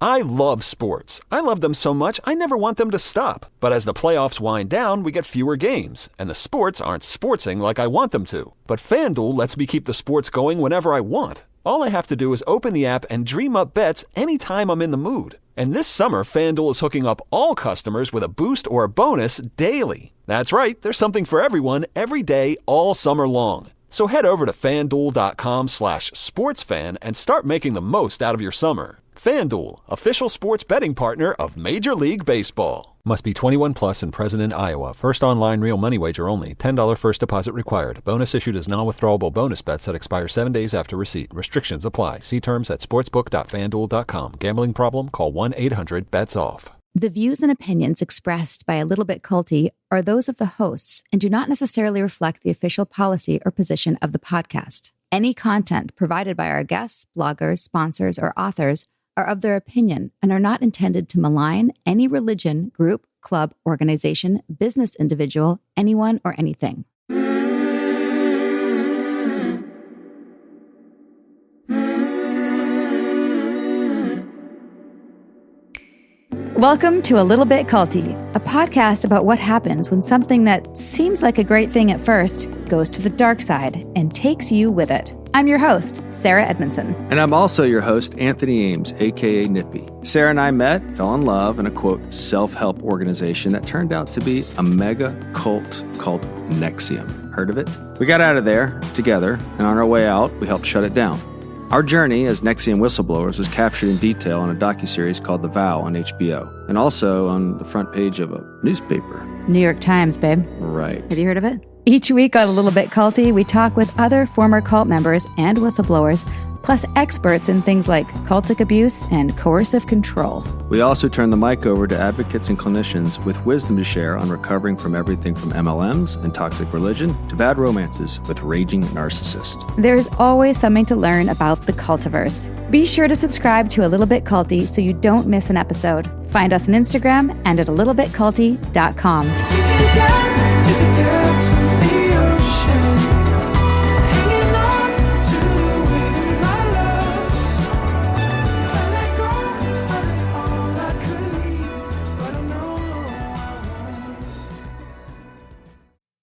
I love sports. I love them so much, I never want them to stop. But as the playoffs wind down, we get fewer games, and the sports aren't sportsing like I want them to. But FanDuel lets me keep the sports going whenever I want. All I have to do is open the app and dream up bets anytime I'm in the mood. And this summer, FanDuel is hooking up all customers with a boost or a bonus daily. That's right, there's something for everyone every day all summer long. So head over to FanDuel.com/sportsfan and start making the most out of your summer. FanDuel, official sports betting partner of Major League Baseball. Must be 21 plus and present in Iowa. First online real money wager only. $10 first deposit required. Bonus issued as non-withdrawable bonus bets that expire 7 days after receipt. Restrictions apply. See terms at sportsbook.fanduel.com. Gambling problem? Call 1-800-BETS-OFF. The views and opinions expressed by A Little Bit Culty are those of the hosts and do not necessarily reflect the official policy or position of the podcast. Any content provided by our guests, bloggers, sponsors, or authors are of their opinion and are not intended to malign any religion, group, club, organization, business individual, anyone, or anything. Welcome to A Little Bit Culty, a podcast about what happens when something that seems like a great thing at first goes to the dark side and takes you with it. I'm your host, Sarah Edmondson. And I'm also your host, Anthony Ames, a.k.a. Nippy. Sarah and I met, fell in love in a, quote, self-help organization that turned out to be a mega cult called NXIVM. Heard of it? We got out of there together, and on our way out, we helped shut it down. Our journey as NXIVM whistleblowers was captured in detail on a docuseries called The Vow on HBO, and also on the front page of a newspaper. New York Times, babe. Right. Have you heard of it? Each week on A Little Bit Culty, we talk with other former cult members and whistleblowers, plus experts in things like cultic abuse and coercive control. We also turn the mic over to advocates and clinicians with wisdom to share on recovering from everything from MLMs and toxic religion to bad romances with raging narcissists. There's always something to learn about the cultiverse. Be sure to subscribe to A Little Bit Culty so you don't miss an episode. Find us on Instagram and at alittlebitculty.com.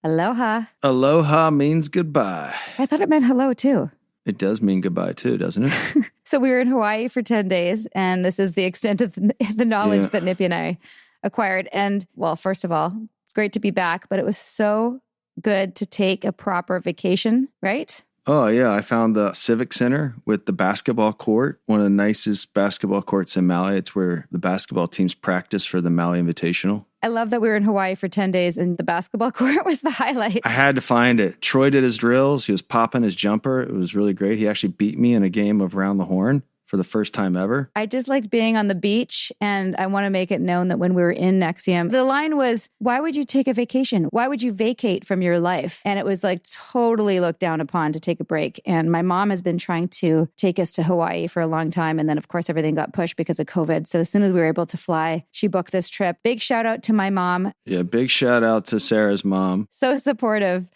Aloha. Aloha means goodbye. I thought it meant hello, too. It does mean goodbye, too, doesn't it? So we were in Hawaii for 10 days, and this is the extent of the knowledge that Nippy and I acquired. And, well, first of all, it's great to be back, but it was so good to take a proper vacation, right? Oh, yeah. I found the Civic Center with the basketball court, one of the nicest basketball courts in Maui. It's where the basketball teams practice for the Maui Invitational. I love that we were in Hawaii for 10 days and the basketball court was the highlight. I had to find it. Troy did his drills. He was popping his jumper. It was really great. He actually beat me in a game of Round the Horn for the first time ever. I just liked being on the beach, and I want to make it known that when we were in NXIVM, the line was, why would you take a vacation? Why would you vacate from your life? And it was like totally looked down upon to take a break. And my mom has been trying to take us to Hawaii for a long time. And then, of course, everything got pushed because of COVID. So as soon as we were able to fly, she booked this trip. Big shout out to my mom. Yeah, big shout out to Sarah's mom. So supportive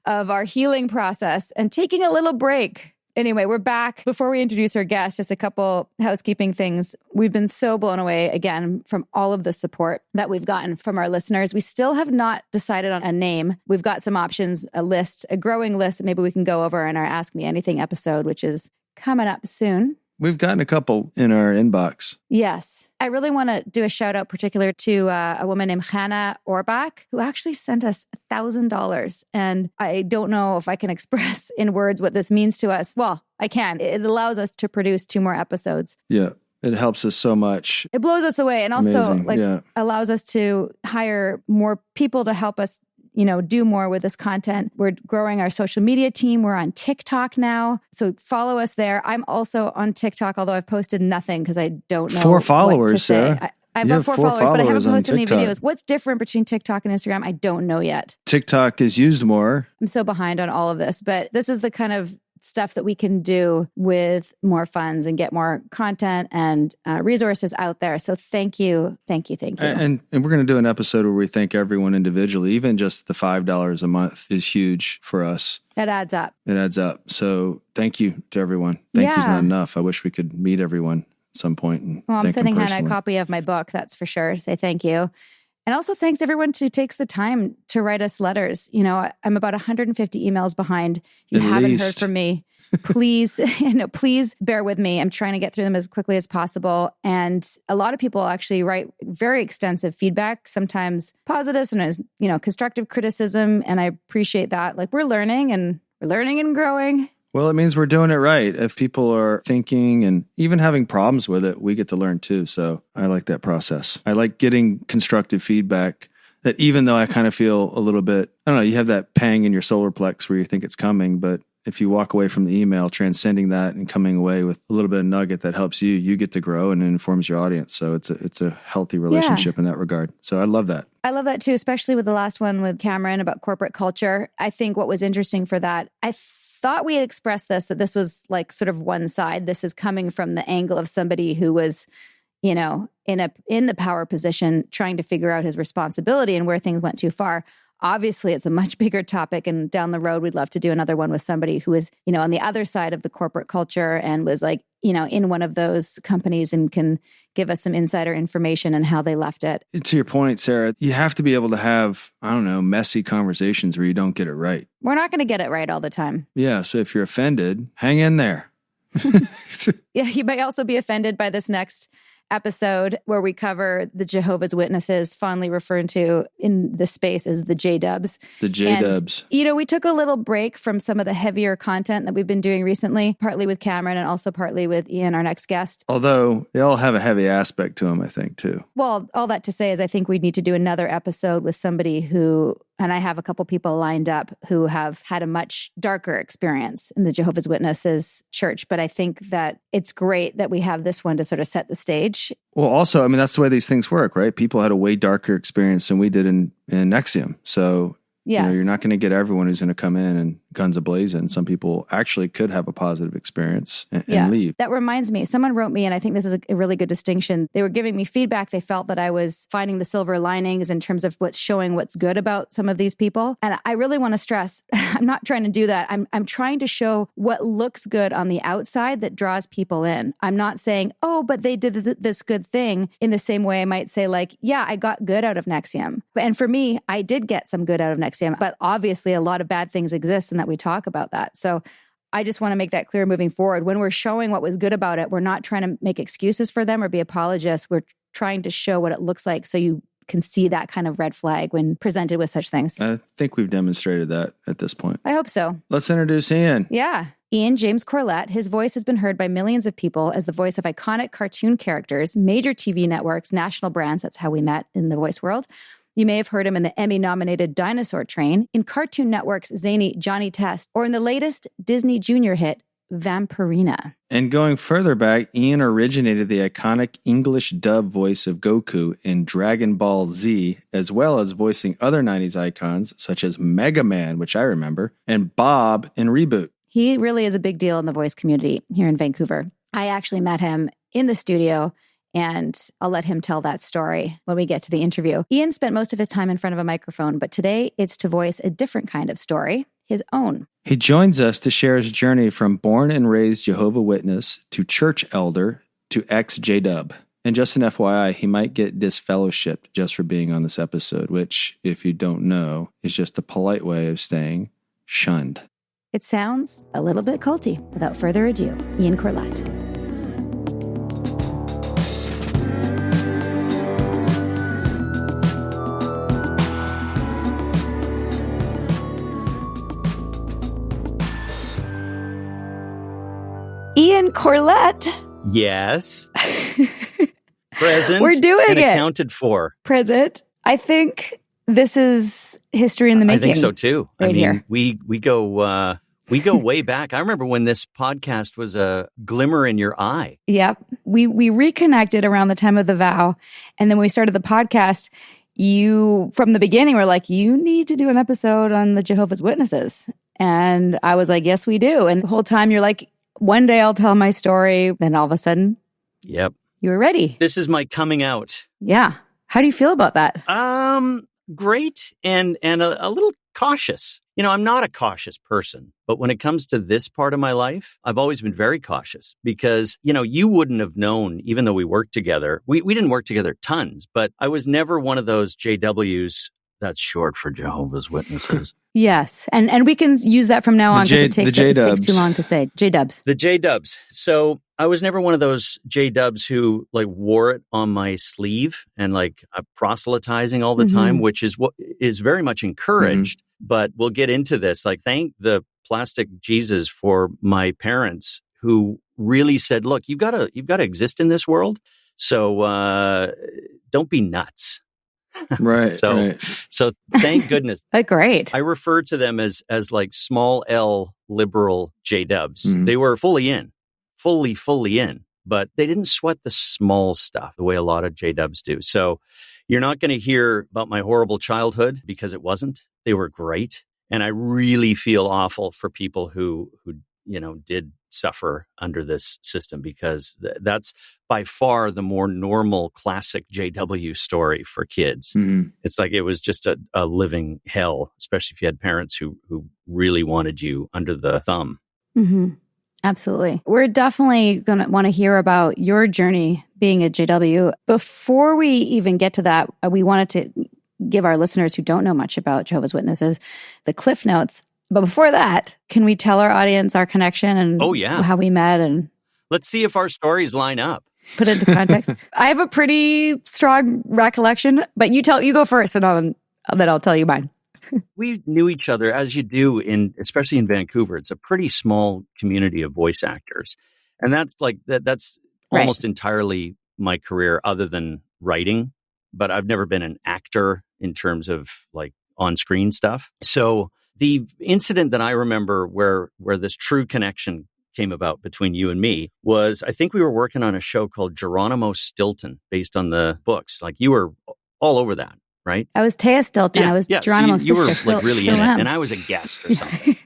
of our healing process and taking a little break. Anyway, we're back. Before we introduce our guest, just a couple housekeeping things. We've been so blown away, again, from all of the support that we've gotten from our listeners. We still have not decided on a name. We've got some options, a list, a growing list that maybe we can go over in our Ask Me Anything episode, which is coming up soon. We've gotten a couple in our inbox. Yes. I really want to do a shout out particular to a woman named Hannah Orbach, who actually sent us $1,000. And I don't know if I can express in words what this means to us. Well, I can. It allows us to produce 2 more episodes. Yeah. It helps us so much. It blows us away and also Amazing. Allows us to hire more people to help us do more with this content. We're growing our social media team. We're on TikTok now. So follow us there. I'm also on TikTok, although I've posted nothing because I don't know 4 followers, what to say. Sarah. I've got 4 followers, but I haven't posted any TikTok. videos. What's different between TikTok and Instagram? I don't know yet. TikTok is used more. I'm so behind on all of this, but this is the kind of stuff that we can do with more funds and get more content and resources out there. So thank you. Thank you. And we're going to do an episode where we thank everyone individually. Even just the $5 a month is huge for us. It adds up. So thank you to everyone. Thank you's not enough. I wish we could meet everyone some point. And well, I'm thank sending him Hannah a personally. copy of my book, that's for sure. Say thank you. And also thanks everyone who takes the time to write us letters. You know, I'm about 150 emails behind. If you At haven't least. heard from me, please, please bear with me. I'm trying to get through them as quickly as possible. And a lot of people actually write very extensive feedback, sometimes positive, sometimes, constructive criticism. And I appreciate that. Like we're learning and growing. Well, it means we're doing it right. If people are thinking and even having problems with it, we get to learn too. So I like that process. I like getting constructive feedback that even though I kind of feel a little bit, I don't know, you have that pang in your solar plex where you think it's coming, but if you walk away from the email, transcending that and coming away with a little bit of nugget that helps you, you get to grow and it informs your audience. So it's a healthy relationship in that regard. So I love that. I love that too, especially with the last one with Cameron about corporate culture. I think what was interesting for that, I thought we had expressed that this was like sort of one side. This is coming from the angle of somebody who was, in the power position, trying to figure out his responsibility and where things went too far. Obviously, it's a much bigger topic. And down the road, we'd love to do another one with somebody who is, on the other side of the corporate culture and was like, in one of those companies and can give us some insider information on how they left it. To your point, Sarah, you have to be able to have, messy conversations where you don't get it right. We're not going to get it right all the time. Yeah. So if you're offended, hang in there. Yeah, you may also be offended by this next episode where we cover the Jehovah's Witnesses, fondly referred to in this space as the J-dubs. The J-dubs. And, we took a little break from some of the heavier content that we've been doing recently, partly with Cameron and also partly with Ian, our next guest. Although they all have a heavy aspect to them, I think, too. Well, all that to say is I think we need to do another episode with somebody who, and I have a couple people lined up who have had a much darker experience in the Jehovah's Witnesses church. But I think that it's great that we have this one to sort of set the stage. Well, also, that's the way these things work, right? People had a way darker experience than we did in NXIVM. So yes. You're not going to get everyone who's going to come in and guns a-blazing. Some people actually could have a positive experience and leave. That reminds me, someone wrote me, and I think this is a really good distinction. They were giving me feedback. They felt that I was finding the silver linings in terms of showing what's good about some of these people. And I really want to stress, I'm not trying to do that. I'm trying to show what looks good on the outside that draws people in. I'm not saying, oh, but they did this good thing in the same way I might say I got good out of NXIVM. And for me, I did get some good out of NXIVM, but obviously a lot of bad things exist and that we talk about that. So I just want to make that clear moving forward. When we're showing what was good about it, we're not trying to make excuses for them or be apologists. We're trying to show what it looks like so you can see that kind of red flag when presented with such things. I think we've demonstrated that at this point. I hope so. Let's introduce Ian. Yeah. Ian James Corlett. His voice has been heard by millions of people as the voice of iconic cartoon characters, major TV networks, national brands. That's how we met in the voice world. You may have heard him in the Emmy-nominated Dinosaur Train, in Cartoon Network's zany Johnny Test, or in the latest Disney Junior hit, Vampirina. And going further back, Ian originated the iconic English dub voice of Goku in Dragonball Z, as well as voicing other 90s icons such as Megaman, which I remember, and Bob in Reboot. He really is a big deal in the voice community here in Vancouver. I actually met him in the studio, and I'll let him tell that story when we get to the interview. Ian spent most of his time in front of a microphone, but today it's to voice a different kind of story, his own. He joins us to share his journey from born and raised Jehovah Witness to church elder to ex-J-dub. And just an FYI, he might get disfellowshipped just for being on this episode, which, if you don't know, is just a polite way of saying shunned. It sounds a little bit culty. Without further ado, Ian Corlett. Ian Corlett. Yes. Present. We're doing and it. Accounted for. Present. I think this is history in the making. I think so too. Right here. we go way back. I remember when this podcast was a glimmer in your eye. Yep. We reconnected around the time of the vow, and then when we started the podcast, you from the beginning were like, you need to do an episode on the Jehovah's Witnesses, and I was like, yes, we do. And the whole time you're like, one day I'll tell my story. Then all of a sudden, yep, you were ready. This is my coming out. Yeah. How do you feel about that? Great and a little cautious. I'm not a cautious person, but when it comes to this part of my life, I've always been very cautious because, you wouldn't have known, even though we worked together. We didn't work together tons, but I was never one of those JWs. That's short for Jehovah's Witnesses. Yes. And we can use that from now on because it takes too long to say. J-dubs. The J-dubs. So I was never one of those J-dubs who wore it on my sleeve and proselytizing all the time, which is what is very much encouraged. But we'll get into this. Thank the plastic Jesus for my parents who really said, look, you've got to exist in this world. So don't be nuts. Right. So thank goodness. Great. I refer to them as small L liberal J-dubs. They were fully in, but they didn't sweat the small stuff the way a lot of J-dubs do. So you're not going to hear about my horrible childhood because it wasn't. They were great. And I really feel awful for people who did suffer under this system because that's by far the more normal classic JW story for kids. It's it was just a living hell, especially if you had parents who really wanted you under the thumb. Absolutely. We're definitely going to want to hear about your journey being a JW. Before we even get to that, we wanted to give our listeners who don't know much about Jehovah's Witnesses the Cliff Notes. But before that, can we tell our audience our connection and how we met? And let's see if our stories line up. Put it into context. I have a pretty strong recollection, but you go first, and then I'll tell you mine. We knew each other, as you do, especially in Vancouver. It's a pretty small community of voice actors, and that's almost entirely my career, other than writing. But I've never been an actor in terms of on-screen stuff. So the incident that I remember where this true connection came about between you and me was, I think we were working on a show called Geronimo Stilton, based on the books. You were all over that, right? I was Taya Stilton. I was Geronimo's sister. You were still really in it, and I was a guest or something.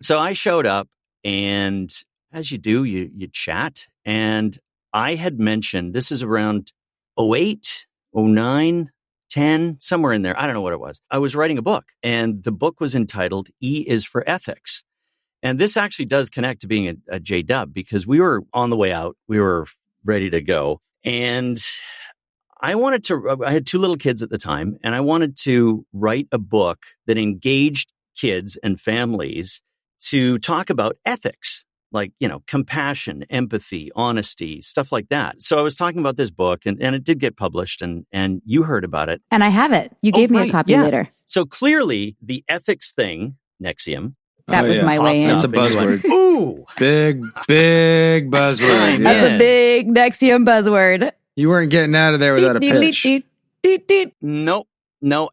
So I showed up, and as you do, you chat. And I had mentioned, this is around 08, 09, 10, somewhere in there. I don't know what it was. I was writing a book, and the book was entitled E is for Ethics. And this actually does connect to being a J-dub, because we were on the way out. We were ready to go. And I had two little kids at the time, and I wanted to write a book that engaged kids and families to talk about ethics, compassion, empathy, honesty, stuff like that. So I was talking about this book, and it did get published, and you heard about it. And I have it. You gave me a copy later. So clearly the ethics thing, NXIVM, that was my way in. That's a buzzword. Ooh! Big buzzword. That's a big NXIVM buzzword. You weren't getting out of there without a pitch. No.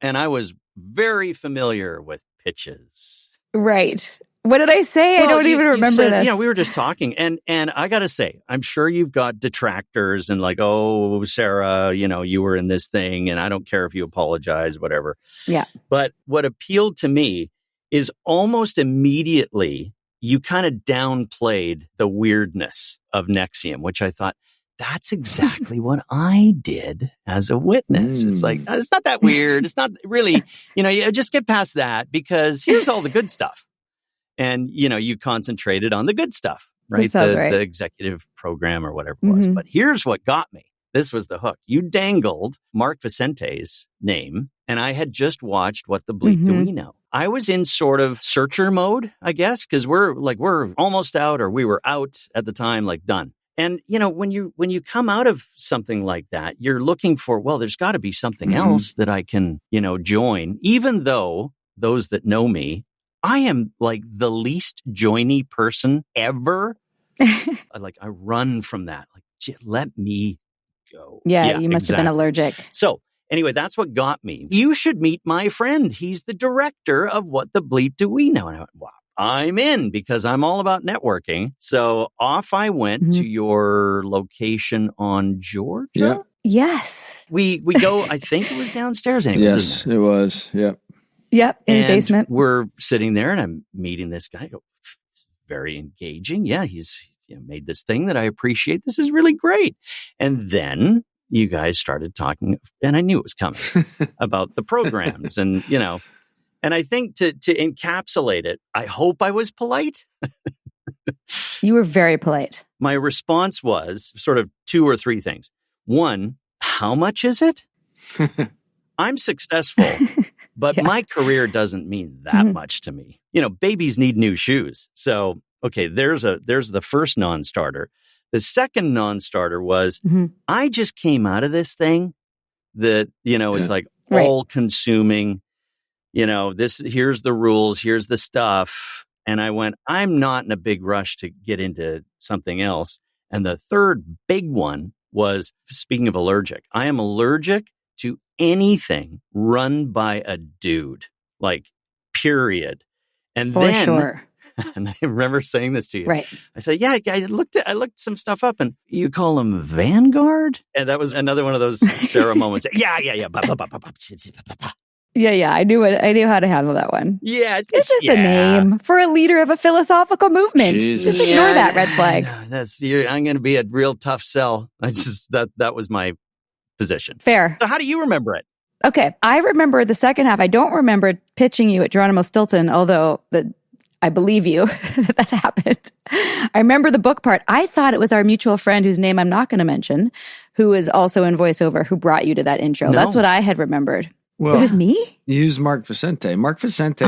And I was very familiar with pitches. Right. What did I say? I don't even remember this. We were just talking. And I got to say, I'm sure you've got detractors and oh, Sarah, you were in this thing and I don't care if you apologize, whatever. Yeah. But what appealed to me is almost immediately you kind of downplayed the weirdness of NXIVM, which I thought, that's exactly what I did as a witness. It's it's not that weird. It's not really, you just get past that because here's all the good stuff. And, you concentrated on the good stuff, right? The executive program or whatever it was. But here's what got me. This was the hook. You dangled Mark Vicente's name, and I had just watched What the Bleep Do We Know? I was in sort of searcher mode, I guess, because we're almost out, or we were out at the time, done. And, when you come out of something like that, you're looking for, there's got to be something else that I can, join, even though those that know me, I am the least joiny person ever. I run from that. Let me go. Yeah, you must have been allergic. So anyway, that's what got me. You should meet my friend. He's the director of What the Bleep Do We Know? And I went, wow, I'm in, because I'm all about networking. So off I went to your location on Georgia. Yeah. Yes. We go, I think it was downstairs anyway. Yes, it was. Yep. Yep, in the basement. We're sitting there and I'm meeting this guy. I go, it's very engaging. Yeah, he's made this thing that I appreciate. This is really great. And then you guys started talking, and I knew it was coming, about the programs. And, And I think to encapsulate it, I hope I was polite. You were very polite. My response was sort of 2 or 3 things. 1, how much is it? I'm successful, but my career doesn't mean that much to me. Babies need new shoes. So, okay, there's the first non-starter. The second non-starter was I just came out of this thing that, is like all consuming, here's the rules, here's the stuff. And I went, I'm not in a big rush to get into something else. And the third big one was, speaking of allergic, I am allergic to anything run by a dude, like, period. And For sure. And I remember saying this to you. Right. I said, yeah, I looked some stuff up, and you call them Vanguard? And that was another one of those Sarah moments. Yeah. Yeah. I knew how to handle that one. Yeah. It's just a name for a leader of a philosophical movement. Jesus. Just ignore that red flag. I'm going to be a real tough sell. That was my position. Fair. So how do you remember it? Okay. I remember the second half. I don't remember pitching you at Geronimo Stilton, although I believe you that happened. I remember the book part. I thought it was our mutual friend whose name I'm not going to mention, who is also in voiceover, who brought you to that intro. No. That's what I had remembered. Well, it was me? You use Mark Vicente. Mark Vicente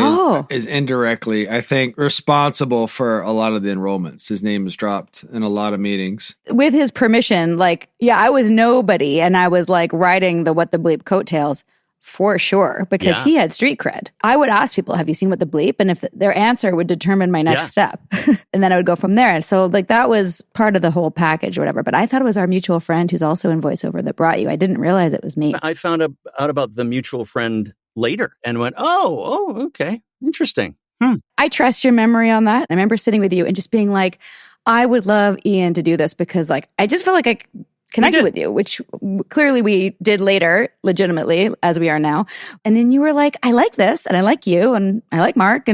is indirectly, I think, responsible for a lot of the enrollments. His name is dropped in a lot of meetings. With his permission, I was nobody, and I was riding the What the Bleep coattails. For sure, because he had street cred. I would ask people, have you seen What the Bleep? And if their answer would determine my next step. And then I would go from there. So that was part of the whole package or whatever. But I thought it was our mutual friend who's also in voiceover that brought you. I didn't realize it was me. I found out about the mutual friend later and went, oh, okay. Interesting. I trust your memory on that. I remember sitting with you and just being like, I would love Ian to do this because I just felt like I connected with you, which clearly we did later, legitimately, as we are now. And then you were like, I like this, and I like you, and I like Mark,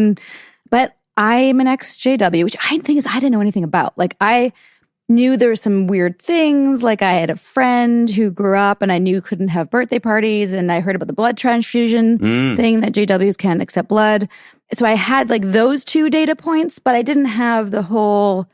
but I'm an ex-JW, which I didn't know anything about. I knew there were some weird things, I had a friend who grew up, and I knew couldn't have birthday parties, and I heard about the blood transfusion thing, that JWs can't accept blood. So I had those 2 data points, but I didn't have the whole...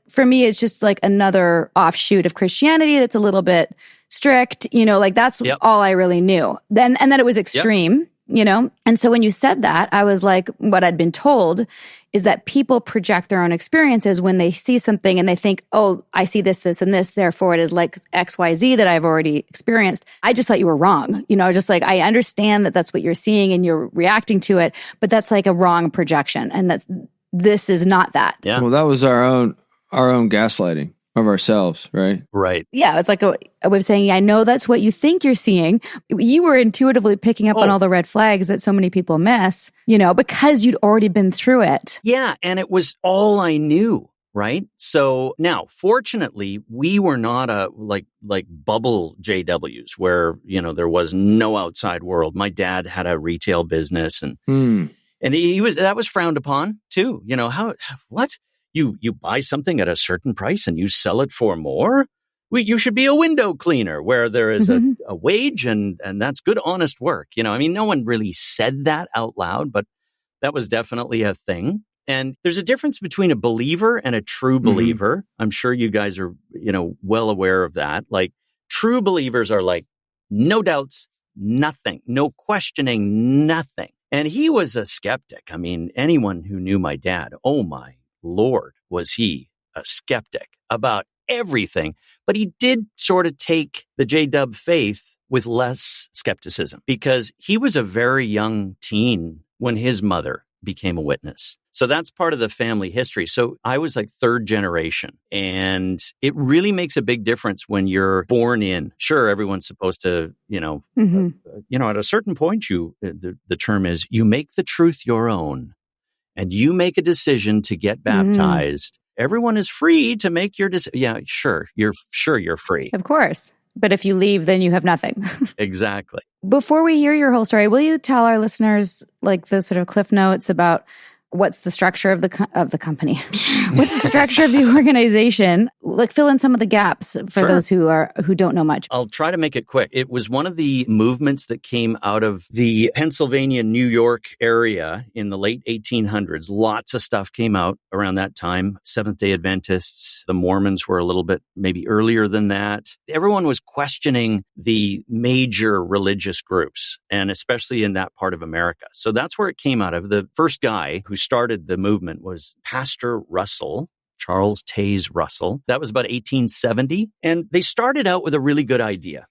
for me, it's just another offshoot of Christianity that's a little bit strict, that's all I really knew. And then it was extreme, And so when you said that, I was like, what I'd been told is that people project their own experiences when they see something and they think, oh, I see this, this, and this, therefore it is like XYZ that I've already experienced. I just thought you were wrong. Just I understand that that's what you're seeing and you're reacting to it, but that's a wrong projection. And this is not that. Yeah. Well, that was our own gaslighting of ourselves, right? Right. Yeah, it's a way of saying, I know that's what you think you're seeing. You were intuitively picking up on all the red flags that so many people miss, because you'd already been through it. Yeah, and it was all I knew, right? So now, fortunately, we were not like bubble JWs where, there was no outside world. My dad had a retail business and that was frowned upon too. What? You buy something at a certain price and you sell it for more? You should be a window cleaner where there is a wage and that's good, honest work. No one really said that out loud, but that was definitely a thing. And there's a difference between a believer and a true believer. I'm sure you guys are, well aware of that. True believers are no doubts, nothing, no questioning, nothing. And he was a skeptic. Anyone who knew my dad, oh my Lord, was he a skeptic about everything. But he did sort of take the JW faith with less skepticism because he was a very young teen when his mother became a witness. So that's part of the family history. So I was 3rd generation, and it really makes a big difference when you're born in. Sure, everyone's supposed to, at a certain point, the term is you make the truth your own. And you make a decision to get baptized, everyone is free to make your decision. Yeah, sure, you're free. Of course. But if you leave, then you have nothing. Exactly. Before we hear your whole story, will you tell our listeners the sort of cliff notes about what's the structure of the company? What's the structure of the organization? Like, fill in some of the gaps for those who don't know much. I'll try to make it quick. It was one of the movements that came out of the Pennsylvania, New York area in the late 1800s. Lots of stuff came out around that time. Seventh-day Adventists, the Mormons were a little bit maybe earlier than that. Everyone was questioning the major religious groups, and especially in that part of America. So that's where it came out of. The first guy who started the movement was Pastor Russell, Charles Taze Russell. That was about 1870. And they started out with a really good idea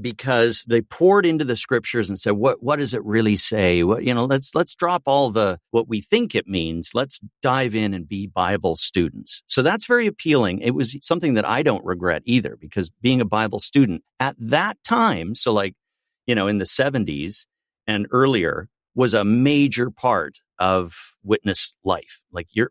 because they poured into the scriptures and said, what does it really say? Let's drop all what we think it means. Let's dive in and be Bible students. So that's very appealing. It was something that I don't regret either, because being a Bible student at that time, so in the 70s and earlier, was a major part of witness life.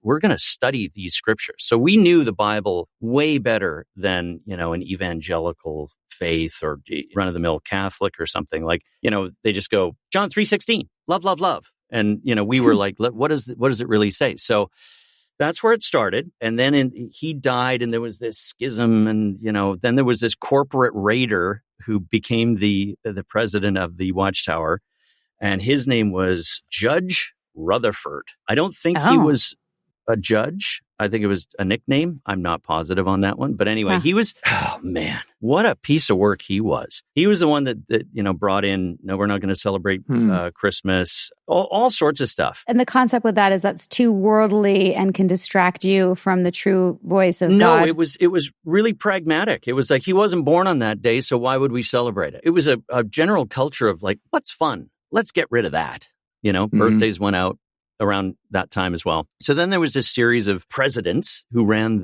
We're going to study these scriptures. So we knew the Bible way better than, an evangelical faith or run-of-the-mill Catholic or something. They just go, John 3:16, love, love, love. And, we were like, what does it really say? So that's where it started. And then he died, and there was this schism, and, then there was this corporate raider who became the president of the Watchtower. And his name was Judge Rutherford. I don't think he was a judge. I think it was a nickname. I'm not positive on that one. But anyway, he was, oh man, what a piece of work he was. He was the one that brought in, no, we're not going to celebrate Christmas, all sorts of stuff. And the concept with that is that's too worldly and can distract you from the true voice of God. No, it was really pragmatic. It was like he wasn't born on that day, so why would we celebrate it? It was a general culture of what's fun? Let's get rid of that. Birthdays went out around that time as well. So then there was this series of presidents who ran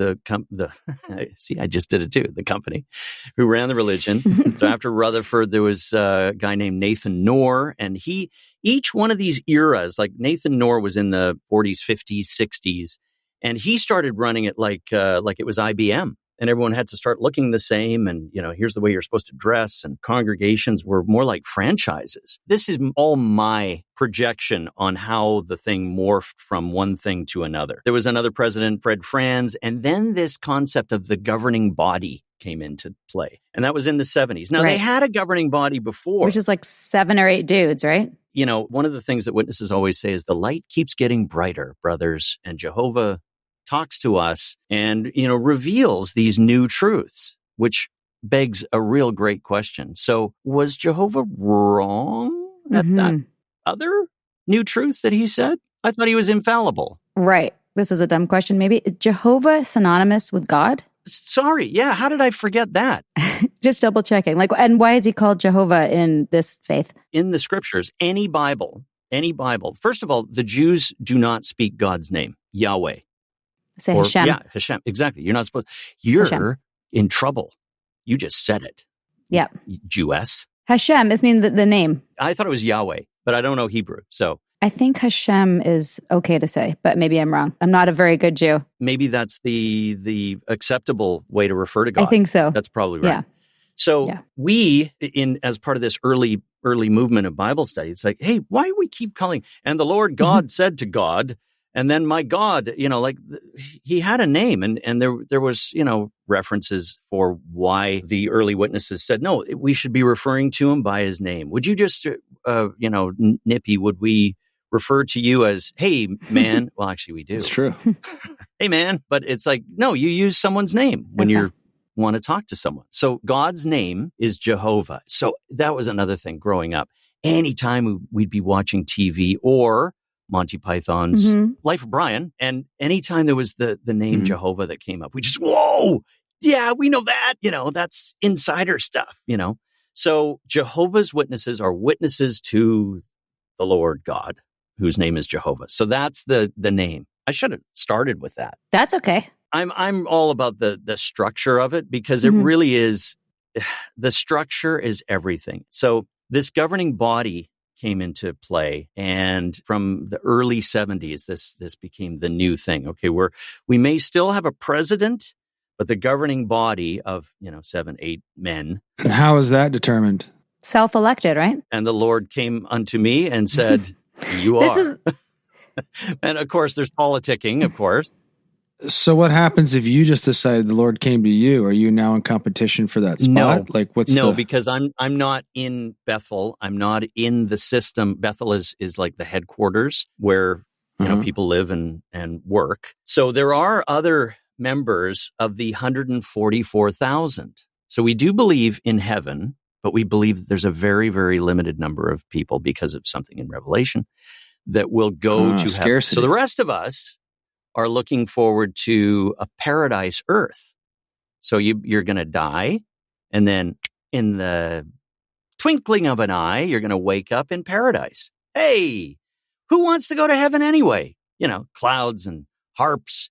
see, I just did it too, the company, who ran the religion. So after Rutherford, there was a guy named Nathan Knorr, and each one of these eras, like Nathan Knorr was in the 40s, 50s, 60s, and he started running it like it was IBM. And everyone had to start looking the same. And, here's the way you're supposed to dress. And congregations were more like franchises. This is all my projection on how the thing morphed from one thing to another. There was another president, Fred Franz. And then this concept of the governing body came into play. And that was in the 70s. Now, They had a governing body before. Which is like 7 or 8 dudes, right? One of the things that witnesses always say is the light keeps getting brighter, brothers. And Jehovah talks to us and, reveals these new truths, which begs a real great question. So was Jehovah wrong at that other new truth that he said? I thought he was infallible. Right. This is a dumb question, maybe. Is Jehovah synonymous with God? Sorry. Yeah. How did I forget that? Just double checking. And why is he called Jehovah in this faith? In the scriptures, any Bible. First of all, the Jews do not speak God's name, Yahweh. Say Hashem. Yeah, Hashem. Exactly. You're not supposed. You're Hashem. In trouble. You just said it. Yeah. Jewess. Hashem is the name. I thought it was Yahweh, but I don't know Hebrew. So I think Hashem is okay to say, but maybe I'm wrong. I'm not a very good Jew. Maybe that's the acceptable way to refer to God. I think so. That's probably right. Yeah. So we, as part of this early movement of Bible study, it's like, hey, why do we keep calling? And the Lord God said to God. And then my God, he had a name, and there was, references for why the early witnesses said, no, we should be referring to him by his name. Would you just, Nippy, would we refer to you as, hey, man? Well, actually, we do. It's true. Hey, man. But it's like, no, you use someone's name when you want to talk to someone. So God's name is Jehovah. So that was another thing growing up. Anytime we'd be watching TV or Monty Python's Life of Brian, and anytime there was the name Jehovah that came up, we just, whoa, yeah, we know that, that's insider stuff, So Jehovah's Witnesses are witnesses to the Lord God, whose name is Jehovah. So that's the name. I should have started with that. That's okay. I'm all about the structure of it, because it really is, the structure is everything. So this governing body came into play, and from the early 70s, this became the new thing. Okay, we may still have a president, but the governing body of 7, 8 men. And how is that determined? Self-elected, right? And the Lord came unto me and said, "You are." And of course, there's politicking, of course. So what happens if you just decided the Lord came to you? Are you now in competition for that spot? No. Like Because I'm not in Bethel. I'm not in the system. Bethel is like the headquarters where people live and work. So there are other members of the 144,000. So we do believe in heaven, but we believe that there's a very, very limited number of people because of something in Revelation that will go to heaven. So the rest of us are looking forward to a paradise earth. So you're going to die, and then in the twinkling of an eye, you're going to wake up in paradise. Hey, who wants to go to heaven anyway? Clouds and harps.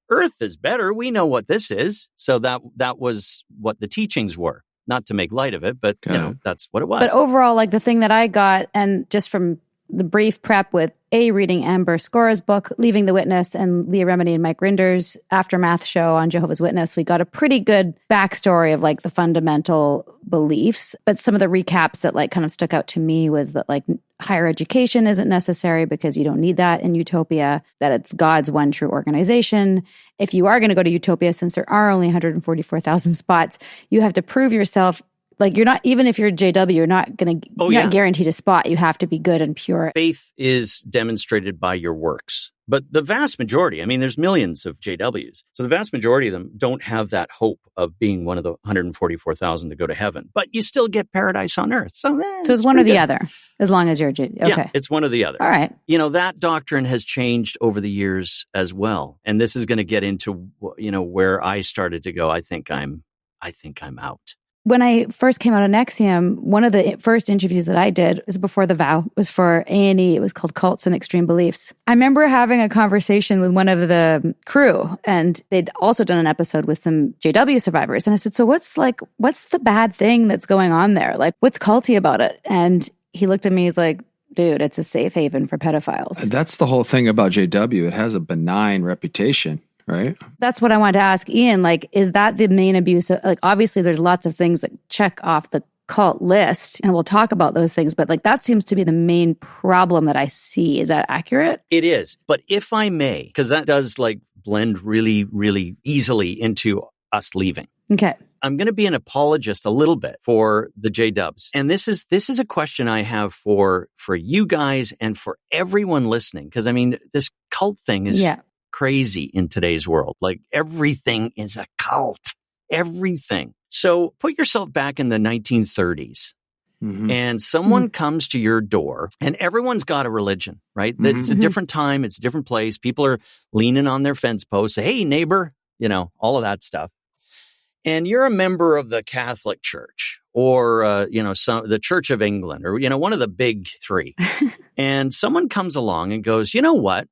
Earth is better. We know what this is. So that was what the teachings were. Not to make light of it, but that's what it was. But overall, like the thing that I got, and just from the brief prep with reading Amber Scora's book, Leaving the Witness, and Leah Remini and Mike Rinder's Aftermath show on Jehovah's Witness, we got a pretty good backstory of like the fundamental beliefs. But some of the recaps that like kind of stuck out to me was that like higher education isn't necessary because you don't need that in Utopia, that it's God's one true organization. If you are going to go to Utopia, since there are only 144,000 spots, you have to prove yourself. Like you're not, even if you're JW, you're not going to not guaranteed a spot. You have to be good and pure. Faith is demonstrated by your works. But the vast majority, I mean, there's millions of JWs. So the vast majority of them don't have that hope of being one of the 144,000 to go to heaven. But you still get paradise on earth. So it's one or the other, as long as you're a JW. Okay. Yeah, it's one or the other. All right. That doctrine has changed over the years as well. And this is going to get into, where I started to go. I think I'm out. When I first came out of NXIVM, one of the first interviews that I did was before The Vow. It was for A&E. It was called Cults and Extreme Beliefs. I remember having a conversation with one of the crew, and they'd also done an episode with some JW survivors. And I said, so what's the bad thing that's going on there? Like, what's culty about it? And he looked at me, he's like, dude, it's a safe haven for pedophiles. That's the whole thing about JW. It has a benign reputation. Right. That's what I wanted to ask Ian. Like, is that the main abuse? Like, obviously, there's lots of things that check off the cult list, and we'll talk about those things. But like, that seems to be the main problem that I see. Is that accurate? It is. But if I may, because that does like blend really, really easily into us leaving. Okay. I'm going to be an apologist a little bit for the J-dubs. And this is a question I have for you guys and for everyone listening. Because I mean, this cult thing is crazy in today's world. Like everything is a cult. Everything. So put yourself back in the 1930s and someone comes to your door, and everyone's got a religion, right? It's a different time. It's a different place. People are leaning on their fence posts. Say, hey, neighbor, all of that stuff. And you're a member of the Catholic Church or, the Church of England or, one of the big three. And someone comes along and goes, you know what?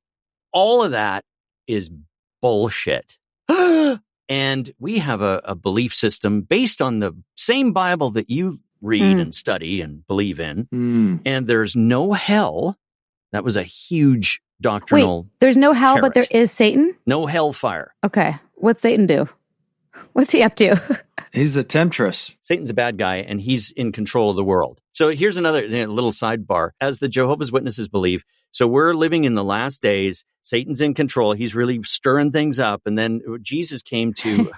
All of that is bullshit. And we have a belief system based on the same Bible that you read and study and believe in. And there's no hell. That was a huge doctrinal. Wait, there's no hell, carrot. but there is Satan? No hellfire. Okay. What's Satan do? What's he up to? He's the temptress. Satan's a bad guy, and he's in control of the world. So here's another little sidebar. As the Jehovah's Witnesses believe, so we're living in the last days. Satan's in control. He's really stirring things up. And then Jesus came to,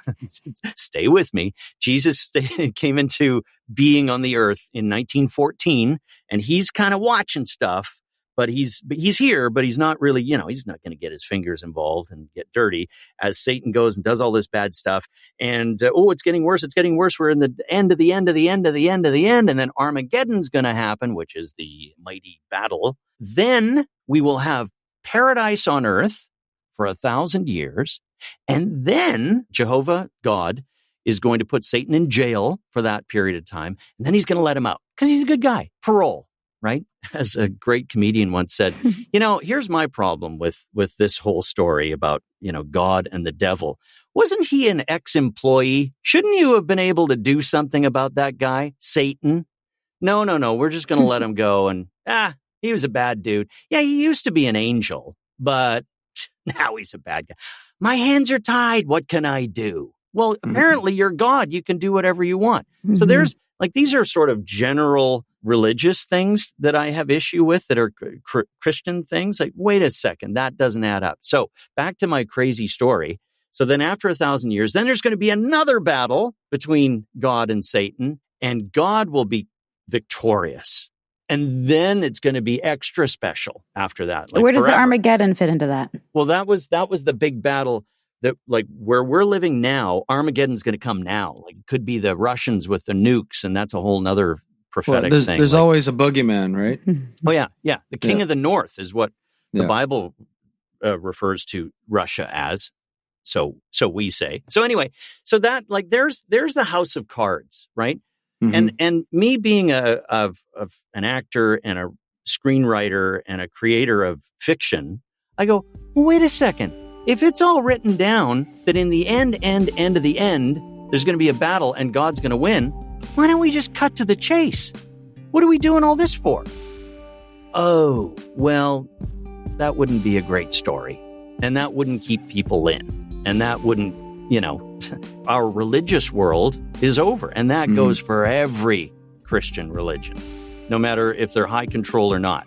stay with me, Jesus came into being on the earth in 1914, and he's kind of watching stuff. But he's here, but he's not really, he's not going to get his fingers involved and get dirty as Satan goes and does all this bad stuff. And, it's getting worse. It's getting worse. We're in the end of the end of the end of the end of the end. And then Armageddon's going to happen, which is the mighty battle. Then we will have paradise on earth for 1,000 years. And then Jehovah, God, is going to put Satan in jail for that period of time. And then he's going to let him out because he's a good guy. Parole. Right? As a great comedian once said, here's my problem with this whole story about, God and the devil. Wasn't he an ex-employee? Shouldn't you have been able to do something about that guy, Satan? No. We're just going to let him go. And he was a bad dude. Yeah, he used to be an angel, but now he's a bad guy. My hands are tied. What can I do? Well, apparently you're God. You can do whatever you want. So there's these are sort of general religious things that I have issue with that are Christian things. Like, wait a second, that doesn't add up. So back to my crazy story. So then after 1,000 years, then there's going to be another battle between God and Satan, and God will be victorious. And then it's going to be extra special after that. Where does the Armageddon fit into that? Well, that was the big battle that, like, where we're living now, Armageddon's going to come now. Like, it could be the Russians with the nukes, and that's a whole nother prophetic thing. There's always a boogeyman, right? Oh, yeah. The king of the north is what the Bible refers to Russia as. So we say. So anyway, so that, like, there's the house of cards, right? Mm-hmm. And me being of an actor and a screenwriter and a creator of fiction, I go, well, wait a second. If it's all written down that in the end of the end, there's going to be a battle and God's going to win, why don't we just cut to the chase? What are we doing all this for? Oh, well, that wouldn't be a great story. And that wouldn't keep people in. And that wouldn't, our religious world is over. And that goes for every Christian religion, no matter if they're high control or not.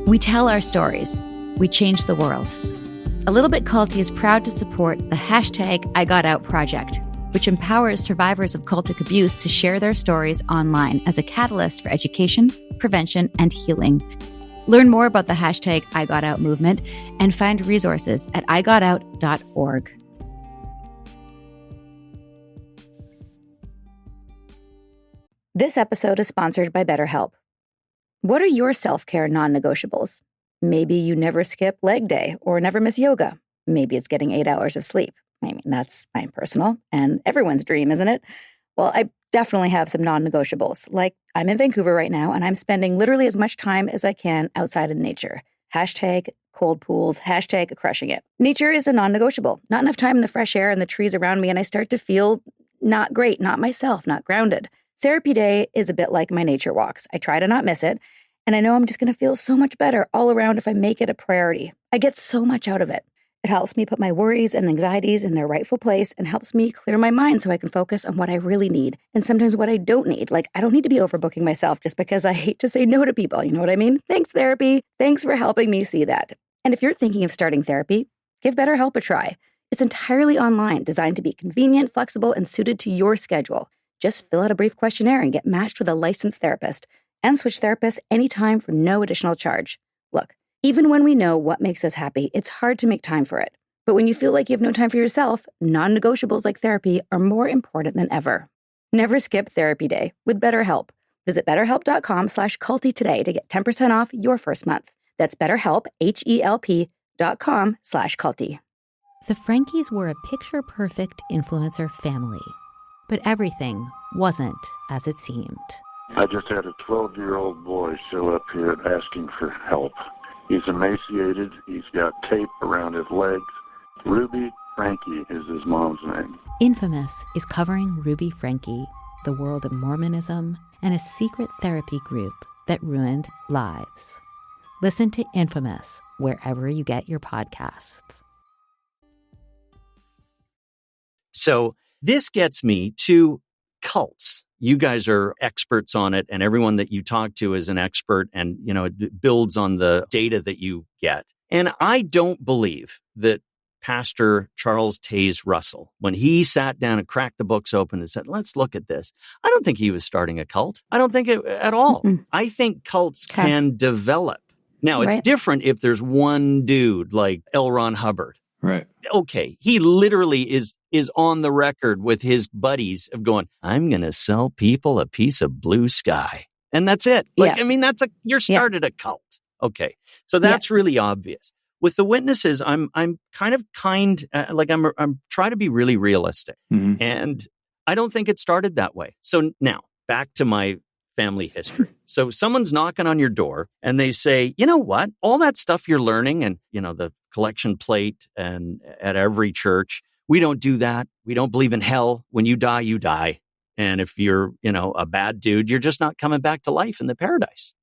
We tell our stories. We change the world. A Little Bit Culty is proud to support the #IGotOut project, which empowers survivors of cultic abuse to share their stories online as a catalyst for education, prevention, and healing. Learn more about the #IGotOut movement and find resources at igotout.org. This episode is sponsored by BetterHelp. What are your self-care non-negotiables? Maybe you never skip leg day or never miss yoga. Maybe it's getting 8 hours of sleep. I mean, that's my personal and everyone's dream, isn't it? Well, I definitely have some non-negotiables. Like, I'm in Vancouver right now, and I'm spending literally as much time as I can outside in nature. #cold pools, #crushing it. Nature is a non-negotiable. Not enough time in the fresh air and the trees around me, and I start to feel not great, not myself, not grounded. Therapy day is a bit like my nature walks. I try to not miss it, and I know I'm just going to feel so much better all around if I make it a priority. I get so much out of it. It helps me put my worries and anxieties in their rightful place and helps me clear my mind so I can focus on what I really need and sometimes what I don't need. Like, I don't need to be overbooking myself just because I hate to say no to people. You know what I mean? Thanks, therapy. Thanks for helping me see that. And if you're thinking of starting therapy, give BetterHelp a try. It's entirely online, designed to be convenient, flexible, and suited to your schedule. Just fill out a brief questionnaire and get matched with a licensed therapist and switch therapists anytime for no additional charge. Look, even when we know what makes us happy, it's hard to make time for it. But when you feel like you have no time for yourself, non-negotiables like therapy are more important than ever. Never skip therapy day with BetterHelp. Visit betterhelp.com/culty today to get 10% off your first month. That's BetterHelp, HELP.com/culty. The Frankies were a picture-perfect influencer family. But everything wasn't as it seemed. I just had a 12-year-old boy show up here asking for help. He's emaciated. He's got tape around his legs. Ruby Frankie is his mom's name. Infamous is covering Ruby Frankie, the world of Mormonism, and a secret therapy group that ruined lives. Listen to Infamous wherever you get your podcasts. So this gets me to cults. You guys are experts on it, and everyone that you talk to is an expert, and, it builds on the data that you get. And I don't believe that Pastor Charles Taze Russell, when he sat down and cracked the books open and said, let's look at this, I don't think he was starting a cult. I don't think it at all. Mm-mm. I think cults can develop. Now, it's different if there's one dude like L. Ron Hubbard. Right. Okay. He literally is on the record with his buddies of going, I'm going to sell people a piece of blue sky. And that's it. You're started a cult. Okay. So that's really obvious. With the witnesses, I'm I'm trying to be really realistic. Mm-hmm. And I don't think it started that way. So now back to my family history. So someone's knocking on your door and they say, you know what? All that stuff you're learning and, the collection plate and at every church, we don't do that. We don't believe in hell. When you die, you die. And if you're, a bad dude, you're just not coming back to life in the paradise.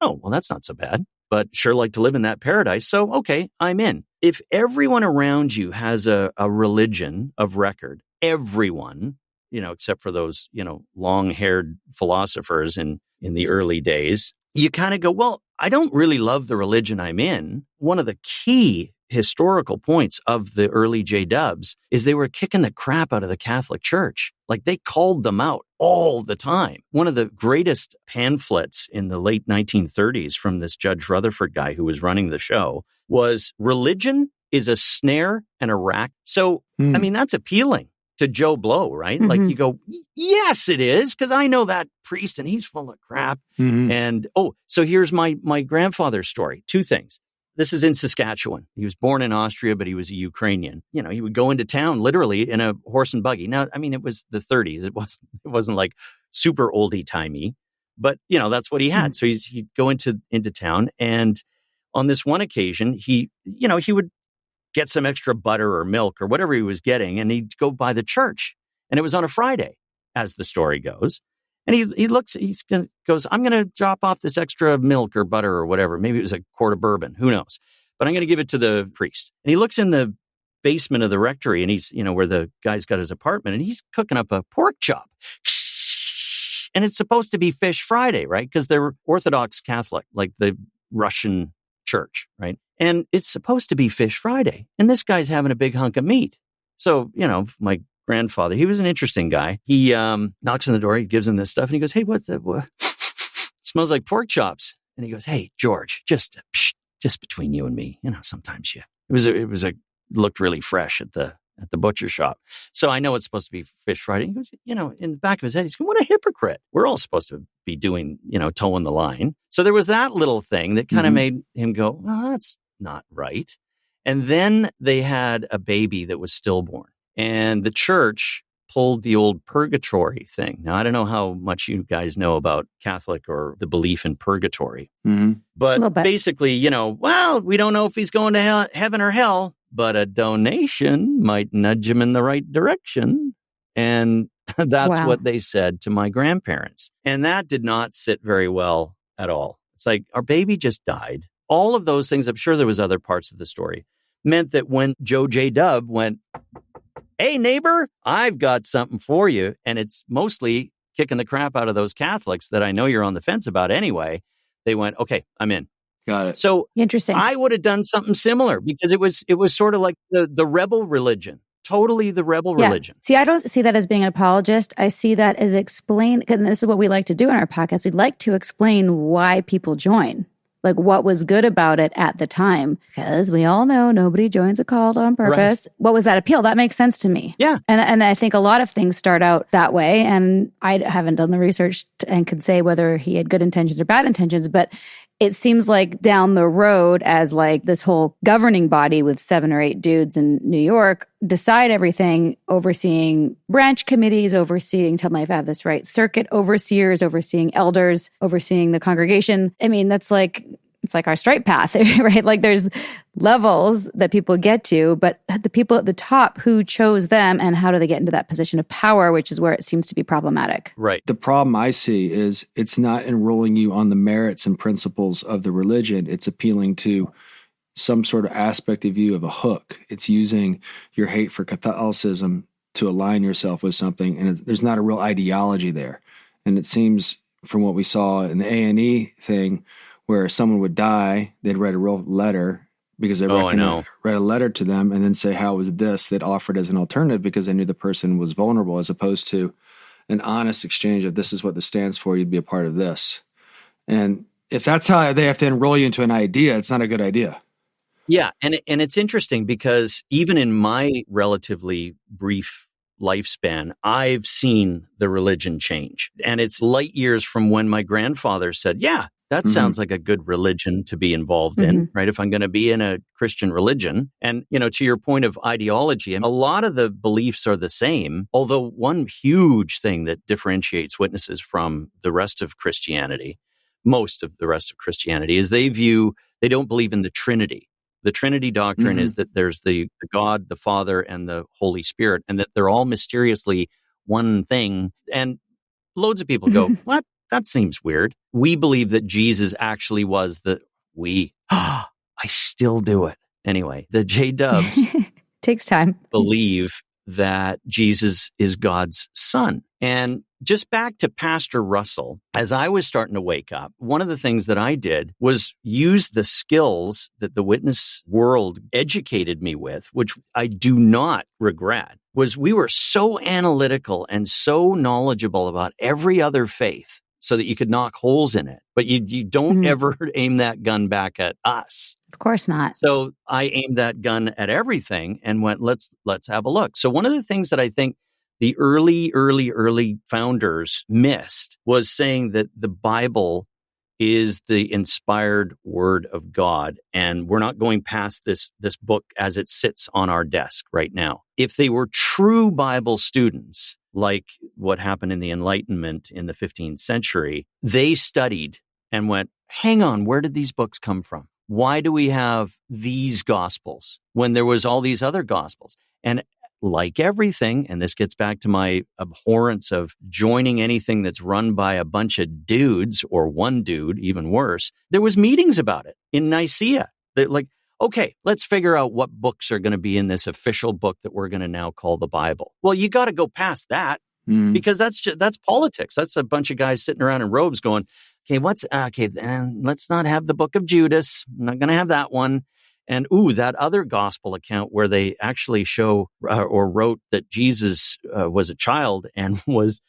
Oh, well, that's not so bad, but sure like to live in that paradise. So, okay, I'm in. If everyone around you has a religion of record, everyone, except for those, long-haired philosophers in the early days, you kind of go, well, I don't really love the religion I'm in. One of the key historical points of the early J-dubs is they were kicking the crap out of the Catholic Church. Like they called them out all the time. One of the greatest pamphlets in the late 1930s from this Judge Rutherford guy who was running the show was religion is a snare and a rack. So, I mean, that's appealing to Joe Blow, right? Mm-hmm. Like you go, yes, it is, because I know that priest and he's full of crap. Mm-hmm. And, so here's my grandfather's story. Two things. This is in Saskatchewan. He was born in Austria, but he was a Ukrainian. He would go into town literally in a horse and buggy. Now, I mean, it was the 30s. It wasn't like super oldie-timey, but that's what he had. So he'd go into town, and on this one occasion, he would get some extra butter or milk or whatever he was getting, and he'd go by the church. And it was on a Friday, as the story goes. And he goes, I'm going to drop off this extra milk or butter or whatever. Maybe it was a quart of bourbon. Who knows? But I'm going to give it to the priest. And he looks in the basement of the rectory, and he's, where the guy's got his apartment, and he's cooking up a pork chop. And it's supposed to be Fish Friday, right? Because they're Orthodox Catholic, like the Russian church, right? And it's supposed to be Fish Friday. And this guy's having a big hunk of meat. So, my grandfather, he was an interesting guy. He knocks on the door, he gives him this stuff, and he goes, hey, what? Smells like pork chops. And he goes, hey, George, just between you and me, sometimes it looked really fresh at the butcher shop. So I know it's supposed to be Fish Friday. He goes, in the back of his head, he's going, what a hypocrite. We're all supposed to be doing, towing the line. So there was that little thing that kind of made him go, well, that's not right. And then they had a baby that was stillborn. And the church pulled the old purgatory thing. Now, I don't know how much you guys know about Catholic or the belief in purgatory. Mm-hmm. But basically, well, we don't know if he's going to heaven or hell, but a donation might nudge him in the right direction. And that's what they said to my grandparents. And that did not sit very well at all. It's like, our baby just died. All of those things, I'm sure there was other parts of the story, meant that when Joe J. Dub went, hey, neighbor, I've got something for you. And it's mostly kicking the crap out of those Catholics that I know you're on the fence about anyway. They went, okay, I'm in. Got it. So interesting. I would have done something similar because it was sort of like the rebel religion. Totally the rebel religion. See, I don't see that as being an apologist. I see that as explain, and this is what we like to do in our podcast. We'd like to explain why people join. Like what was good about it at the time, because we all know nobody joins a cult on purpose. Right. What was that appeal? That makes sense to me. Yeah. And I think a lot of things start out that way. And I haven't done the research and could say whether he had good intentions or bad intentions, but it seems like down the road as like this whole governing body with 7 or 8 dudes in New York decide everything, overseeing branch committees, overseeing, tell me if I have this right, circuit overseers, overseeing elders, overseeing the congregation. I mean, that's like, it's like our straight path, right? Like there's levels that people get to, but the people at the top, who chose them and how do they get into that position of power, which is where it seems to be problematic. Right. The problem I see is it's not enrolling you on the merits and principles of the religion. It's appealing to some sort of aspect of you of a hook. It's using your hate for Catholicism to align yourself with something, and there's not a real ideology there. And it seems from what we saw in the A&E thing, where someone would die, they'd write a real letter because they write a letter to them and then say, how was this? They'd offer it as an alternative because they knew the person was vulnerable, as opposed to an honest exchange of this is what this stands for, you'd be a part of this. And if that's how they have to enroll you into an idea, it's not a good idea. Yeah, and it's interesting because even in my relatively brief lifespan, I've seen the religion change. And it's light years from when my grandfather said, yeah, That sounds like a good religion to be involved in, right? If I'm going to be in a Christian religion. And, to your point of ideology, a lot of the beliefs are the same, although one huge thing that differentiates witnesses from the rest of Christianity, most of the rest of Christianity, is they don't believe in the Trinity. The Trinity doctrine is that there's the God, the Father, and the Holy Spirit, and that they're all mysteriously one thing. And loads of people go, what? That seems weird. We believe that Jesus actually was I still do it. Anyway, the J-Dubs takes time. believe that Jesus is God's son. And just back to Pastor Russell, as I was starting to wake up, one of the things that I did was use the skills that the witness world educated me with, which I do not regret, was we were so analytical and so knowledgeable about every other faith so that you could knock holes in it. But you don't ever aim that gun back at us. Of course not. So I aimed that gun at everything and went, let's have a look. So one of the things that I think the early founders missed was saying that the Bible is the inspired word of God, and we're not going past this book as it sits on our desk right now. If they were true Bible students, like what happened in the Enlightenment in the 15th century, they studied and went, hang on, where did these books come from? Why do we have these gospels when there was all these other gospels? And like everything, and this gets back to my abhorrence of joining anything that's run by a bunch of dudes or one dude, even worse, there was meetings about it in Nicaea. They're like, okay, let's figure out what books are going to be in this official book that we're going to now call the Bible. Well, you got to go past that because that's politics. That's a bunch of guys sitting around in robes going, okay, let's not have the book of Judas. I'm not going to have that one. And that other gospel account where they actually show or wrote that Jesus was a child and was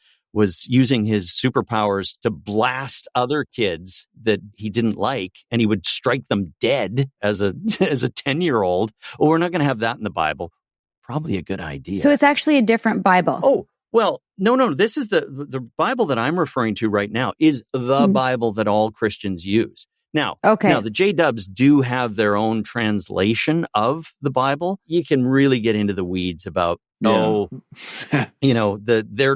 using his superpowers to blast other kids that he didn't like, and he would strike them dead as a 10-year-old. Well, we're not going to have that in the Bible. Probably a good idea. So it's actually a different Bible. Oh, well, no. This is the Bible that I'm referring to right now is the Bible that all Christians use. Now, the J-Dubs do have their own translation of the Bible. You can really get into the weeds about, their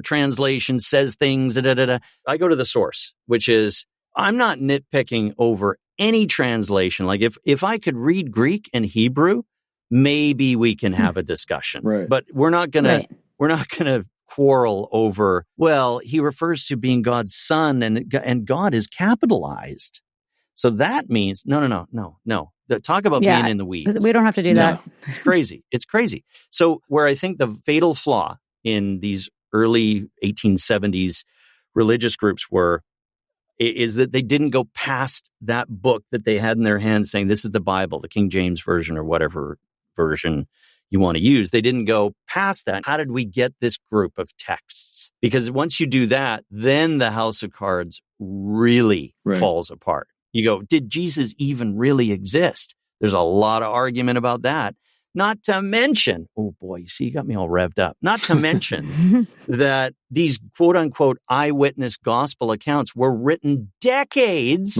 translation says things, I go to the source, which is, I'm not nitpicking over any translation. Like if I could read Greek and Hebrew, maybe we can have a discussion. Right. But we're not going to quarrel over, well, he refers to being God's son and God is capitalized. So that means, no. Talk about being in the weeds. We don't have to do that. It's crazy. It's crazy. So where I think the fatal flaw in these early 1870s religious groups is that they didn't go past that book that they had in their hand saying, this is the Bible, the King James Version or whatever version you want to use. They didn't go past that. How did we get this group of texts? Because once you do that, then the house of cards really falls apart. You go, did Jesus even really exist? There's a lot of argument about that. Not to mention, oh boy, you see, you got me all revved up. Not to mention that these quote unquote eyewitness gospel accounts were written decades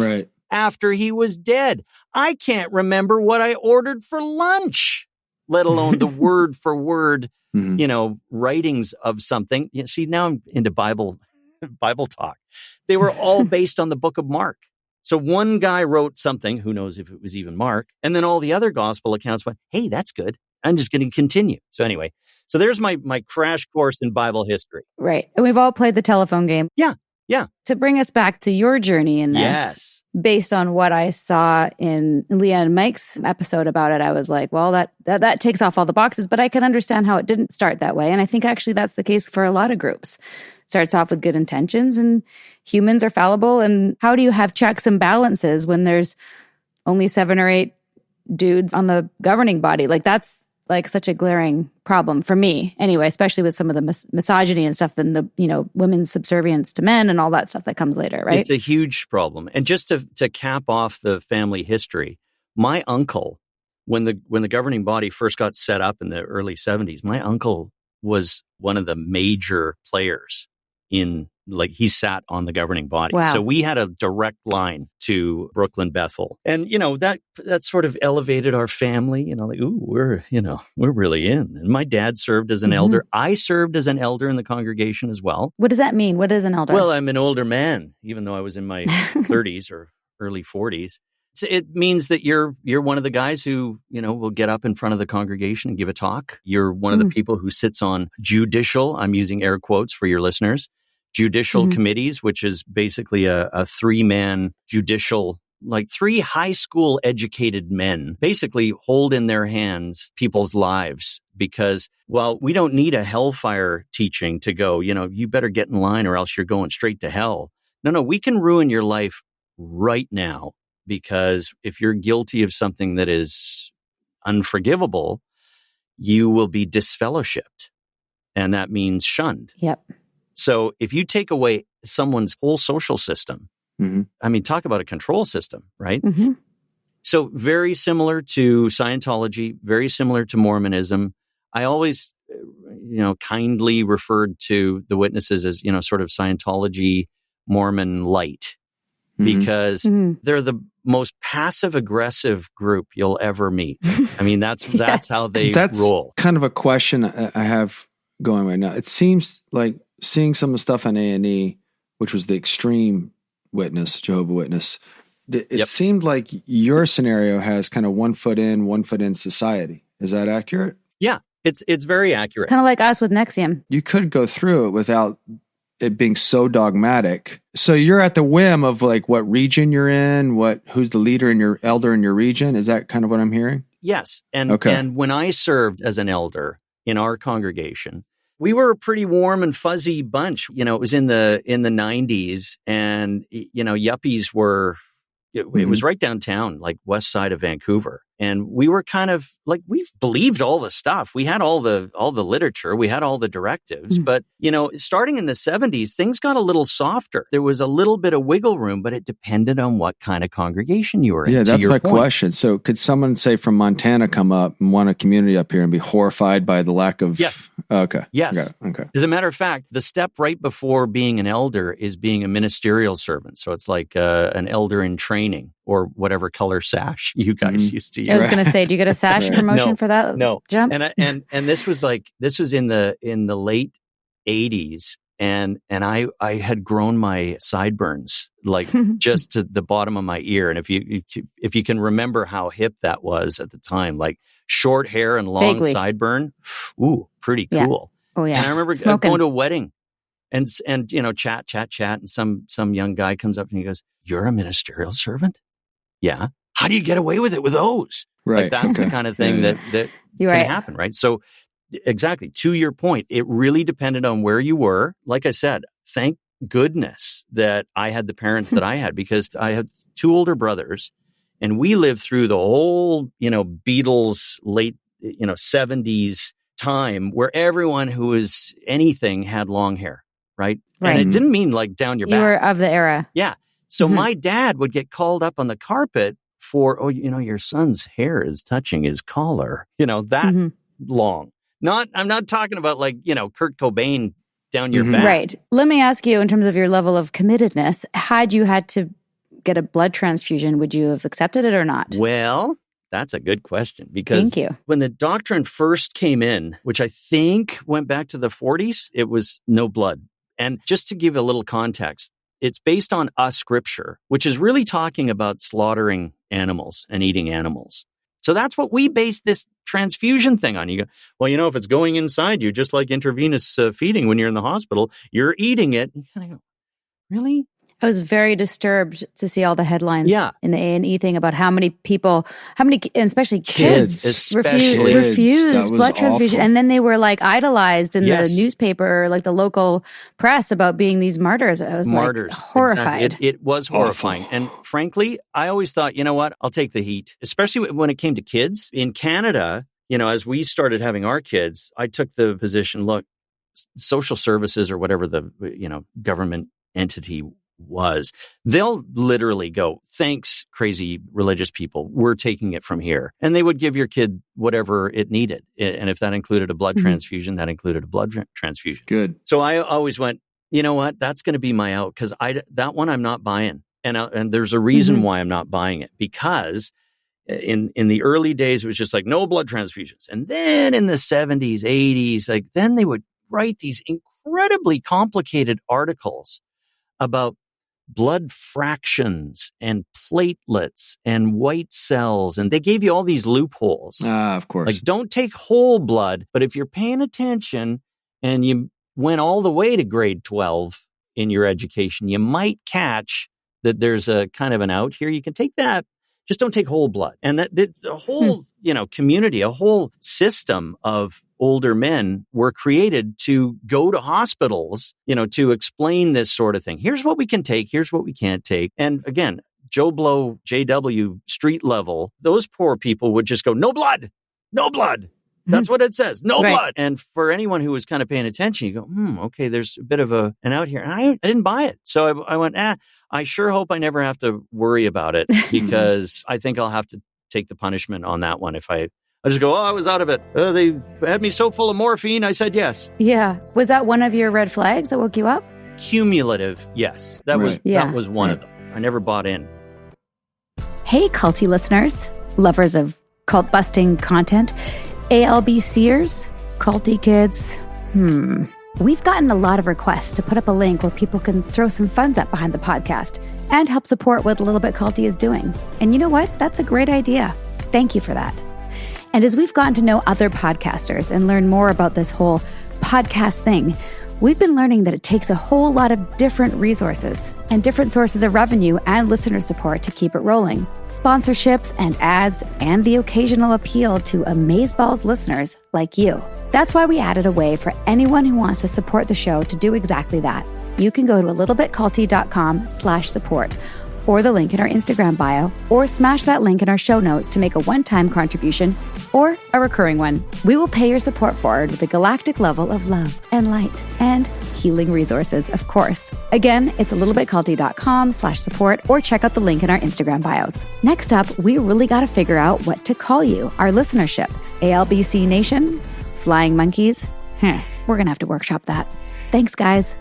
after he was dead. I can't remember what I ordered for lunch, let alone the word for word, writings of something. See, now I'm into Bible talk. They were all based on the book of Mark. So one guy wrote something, who knows if it was even Mark, and then all the other gospel accounts went, hey, that's good. I'm just going to continue. So anyway, so there's my crash course in Bible history. Right. And we've all played the telephone game. Yeah. To bring us back to your journey in this, based on what I saw in Leah and Mike's episode about it, I was like, well, that takes off all the boxes, but I can understand how it didn't start that way. And I think actually that's the case for a lot of groups. Starts off with good intentions and humans are fallible. And how do you have checks and balances when there's only 7 or 8 dudes on the governing body? Like that's like such a glaring problem for me anyway, especially with some of the misogyny and stuff and the, women's subservience to men and all that stuff that comes later, right? It's a huge problem. And just to cap off the family history, my uncle, when the governing body first got set up in the early 70s, my uncle was one of the major players he sat on the governing body. Wow. So we had a direct line to Brooklyn Bethel. And, that sort of elevated our family, like, ooh, we're really in. And my dad served as an elder. I served as an elder in the congregation as well. What does that mean? What is an elder? Well, I'm an older man, even though I was in my 30s or early 40s. It means that you're one of the guys who, will get up in front of the congregation and give a talk. You're one of the people who sits on judicial, I'm using air quotes for your listeners, judicial committees, which is basically a 3-man judicial, like 3 high school educated men basically hold in their hands people's lives because, well, we don't need a hellfire teaching to go, you better get in line or else you're going straight to hell. No, we can ruin your life right now. Because if you're guilty of something that is unforgivable, you will be disfellowshipped. And that means shunned. Yep. So if you take away someone's whole social system, I mean, talk about a control system, right? So very similar to Scientology, very similar to Mormonism. I always, kindly referred to the witnesses as, sort of Scientology, Mormon light. Because they're the most passive-aggressive group you'll ever meet. I mean, that's how they roll. Kind of a question I have going right now. It seems like seeing some of the stuff on A&E, which was the extreme witness, Jehovah Witness, it seemed like your scenario has kind of 1 foot in society. Is that accurate? Yeah, it's very accurate. Kind of like us with NXIVM. You could go through it without it being so dogmatic. So you're at the whim of like what region you're in, who's the leader in your elder in your region. Is that kind of what I'm hearing? Yes. And when I served as an elder in our congregation, we were a pretty warm and fuzzy bunch. It was in the 90s and, yuppies were, it was right downtown, like west side of Vancouver. And we were kind of like, we believed all the stuff. We had all the literature. We had all the directives. But, starting in the 70s, things got a little softer. There was a little bit of wiggle room, but it depended on what kind of congregation you were in. Yeah, that's my question. So could someone, say, from Montana come up and want a community up here and be horrified by the lack of... Yes. Okay. Yes. Okay. As a matter of fact, the step right before being an elder is being a ministerial servant. So it's like an elder in training or whatever color sash you guys used to use. I was going to say, do you get a sash promotion for that jump? And this was in the late 80s. And I had grown my sideburns like just to the bottom of my ear. And if you can remember how hip that was at the time, like short hair and long sideburn, ooh, pretty cool. Yeah. Oh yeah. And I remember going to a wedding and chat, and some young guy comes up and he goes, "You're a ministerial servant?" Yeah. How do you get away with it with those? Right. Like that's the kind of thing that can happen, right? So exactly. To your point, it really depended on where you were. Like I said, thank goodness that I had the parents that I had, because I had 2 older brothers and we lived through the whole, Beatles late, 70s time where everyone who was anything had long hair, right? And it didn't mean like down your back. You were of the era. Yeah. So my dad would get called up on the carpet for, your son's hair is touching his collar, that long. I'm not talking about like, Kurt Cobain down your back. Right. Let me ask you, in terms of your level of committedness, had you had to get a blood transfusion, would you have accepted it or not? Well, that's a good question, because when the doctrine first came in, which I think went back to the 40s, it was no blood. And just to give a little context, it's based on a scripture, which is really talking about slaughtering animals and eating animals. So that's what we base this transfusion thing on. You go, well, if it's going inside you, just like intravenous feeding when you're in the hospital, you're eating it. You kind of go, really? I was very disturbed to see all the headlines in the A&E thing about how many people, and especially kids refused blood transfusion. And then they were like idolized in the newspaper, like the local press, about being these martyrs. I was like horrified. Exactly. It was horrifying. And frankly, I always thought, you know what, I'll take the heat, especially when it came to kids. In Canada, as we started having our kids, I took the position, look, social services or whatever the, government entity was, they'll literally go, thanks, crazy religious people, we're taking it from here. And they would give your kid whatever it needed. And if that included a blood transfusion, that included a blood transfusion. Good. So I always went, you know what, that's going to be my out, because that one I'm not buying. And there's a reason why I'm not buying it, because in the early days, it was just like no blood transfusions. And then in the 70s, 80s, like then they would write these incredibly complicated articles about blood fractions and platelets and white cells. And they gave you all these loopholes. Of course. Like, don't take whole blood, but if you're paying attention and you went all the way to grade 12 in your education, you might catch that there's a kind of an out here. You can take that. Just don't take whole blood. And that the whole, community, a whole system of older men were created to go to hospitals, to explain this sort of thing. Here's what we can take. Here's what we can't take. And again, Joe Blow, JW, street level, those poor people would just go, no blood, no blood. That's what it says. No blood. And for anyone who was kind of paying attention, you go, okay, there's a bit of an out here. And I didn't buy it. So I went, I sure hope I never have to worry about it, because I think I'll have to take the punishment on that one if I just go, I was out of it. They had me so full of morphine, I said yes. Yeah. Was that one of your red flags that woke you up? Cumulative, yes. That was one of them. I never bought in. Hey, culty listeners, lovers of cult-busting content, ALBCers, culty kids. We've gotten a lot of requests to put up a link where people can throw some funds up behind the podcast and help support what A Little Bit Culty is doing. And you know what? That's a great idea. Thank you for that. And as we've gotten to know other podcasters and learn more about this whole podcast thing, we've been learning that it takes a whole lot of different resources and different sources of revenue and listener support to keep it rolling. Sponsorships and ads and the occasional appeal to amazeballs listeners like you. That's why we added a way for anyone who wants to support the show to do exactly that. You can go to alittlebitculty.com/support, or the link in our Instagram bio, or smash that link in our show notes to make a one-time contribution or a recurring one. We will pay your support forward with a galactic level of love and light and healing resources, of course. Again, it's alittlebitculty.com/support, or check out the link in our Instagram bios. Next up, we really got to figure out what to call you, our listenership. ALBC Nation? Flying monkeys? We're going to have to workshop that. Thanks, guys.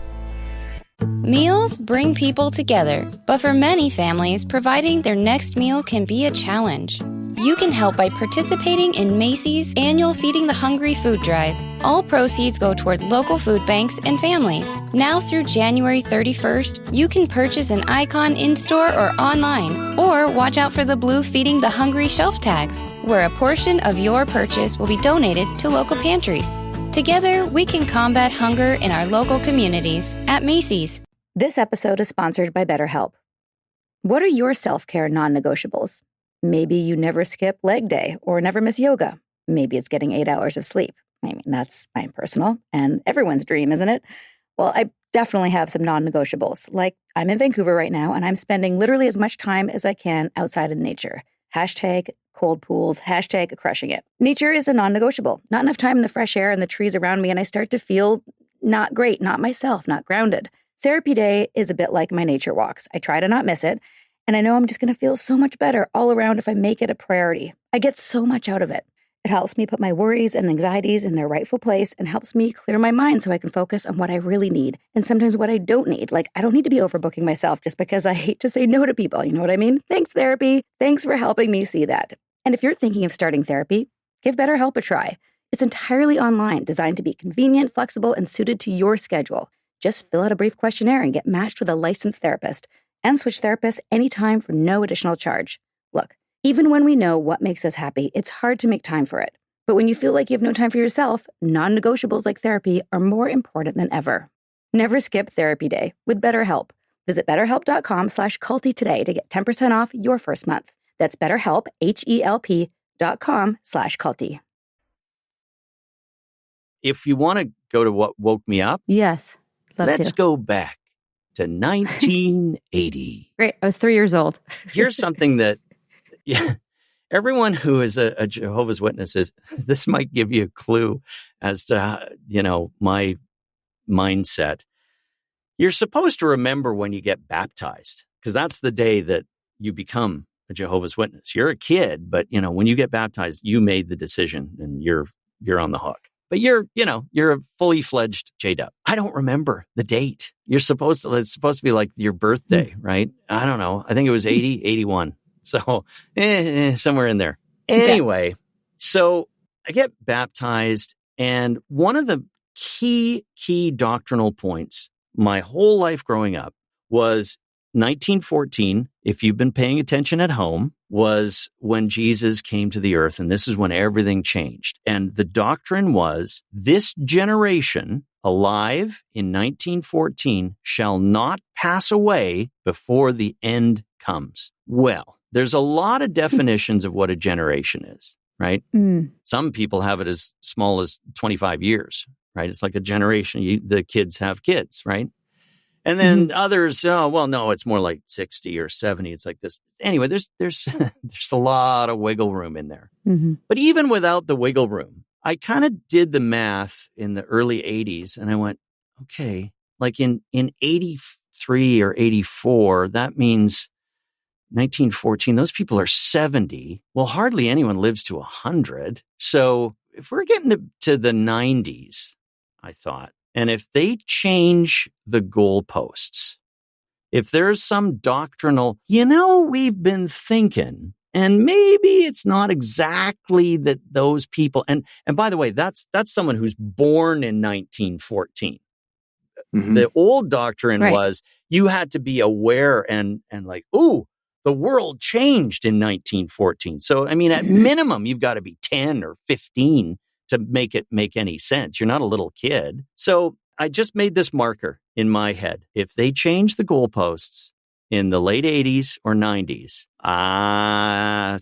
Meals bring people together, but for many families, providing their next meal can be a challenge. You can help by participating in Macy's annual Feeding the Hungry food drive. All proceeds go toward local food banks and families. Now through January 31st, you can purchase an icon in-store or online, or watch out for the blue Feeding the Hungry shelf tags, where a portion of your purchase will be donated to local pantries. Together, we can combat hunger in our local communities at Macy's. This episode is sponsored by BetterHelp. What are your self-care non-negotiables? Maybe you never skip leg day or never miss yoga. Maybe it's getting 8 hours of sleep. I mean, that's my personal and everyone's dream, isn't it? Well, I definitely have some non-negotiables. Like, I'm in Vancouver right now, and I'm spending literally as much time as I can outside in nature. Hashtag cold pools, hashtag crushing it. Nature is a non-negotiable. Not enough time in the fresh air and the trees around me, and I start to feel not great, not myself, not grounded. Therapy day is a bit like my nature walks. I try to not miss it, and I know I'm just going to feel so much better all around if I make it a priority. I get so much out of it. It helps me put my worries and anxieties in their rightful place and helps me clear my mind so I can focus on what I really need and sometimes what I don't need. Like, I don't need to be overbooking myself just because I hate to say no to people. You know what I mean? Thanks, therapy. Thanks for helping me see that. And if you're thinking of starting therapy, give BetterHelp a try. It's entirely online, designed to be convenient, flexible, and suited to your schedule. Just fill out a brief questionnaire and get matched with a licensed therapist and switch therapists anytime for no additional charge. Look, even when we know what makes us happy, it's hard to make time for it. But when you feel like you have no time for yourself, non-negotiables like therapy are more important than ever. Never skip therapy day with BetterHelp. Visit betterhelp.com/culty today to get 10% off your first month. That's BetterHelp, HELP.com/culty. If you want to go to what woke me up, Yes. let's go back to 1980. Great. I was 3 years old. Here's something that, everyone who is a Jehovah's Witness this might give you a clue as to, my mindset. You're supposed to remember when you get baptized, because that's the day that you become a Jehovah's Witness. You're a kid, but when you get baptized, you made the decision and you're on the hook. But you're a fully fledged J-Dub. I don't remember the date. It's supposed to be like your birthday, right? I don't know. I think it was 80, 81. So somewhere in there. Anyway, so I get baptized, and one of the key doctrinal points my whole life growing up was 1914, if you've been paying attention at home, was when Jesus came to the earth, and this is when everything changed. And the doctrine was, this generation alive in 1914 shall not pass away before the end comes. Well, there's a lot of definitions of what a generation is, right? Some people have it as small as 25 years, right? It's like a generation. The kids have kids, right? And then others, no, it's more like 60 or 70. It's like this. Anyway, there's a lot of wiggle room in there. But even without the wiggle room, I kind of did the math in the early 80s, and I went, okay, like in 83 or 84, that means 1914, those people are 70. Well, hardly anyone lives to 100. So if we're getting to the 90s, I thought, and if they change the goalposts, if there's some doctrinal, we've been thinking, and maybe it's not exactly that those people, and by the way, that's someone who's born in 1914. The old doctrine was you had to be aware and like, ooh, the world changed in 1914. So, I mean, at minimum, you've got to be 10 or 15 to make it make any sense. You're not a little kid. So I just made this marker in my head. If they change the goalposts in the late 80s or 90s, I'm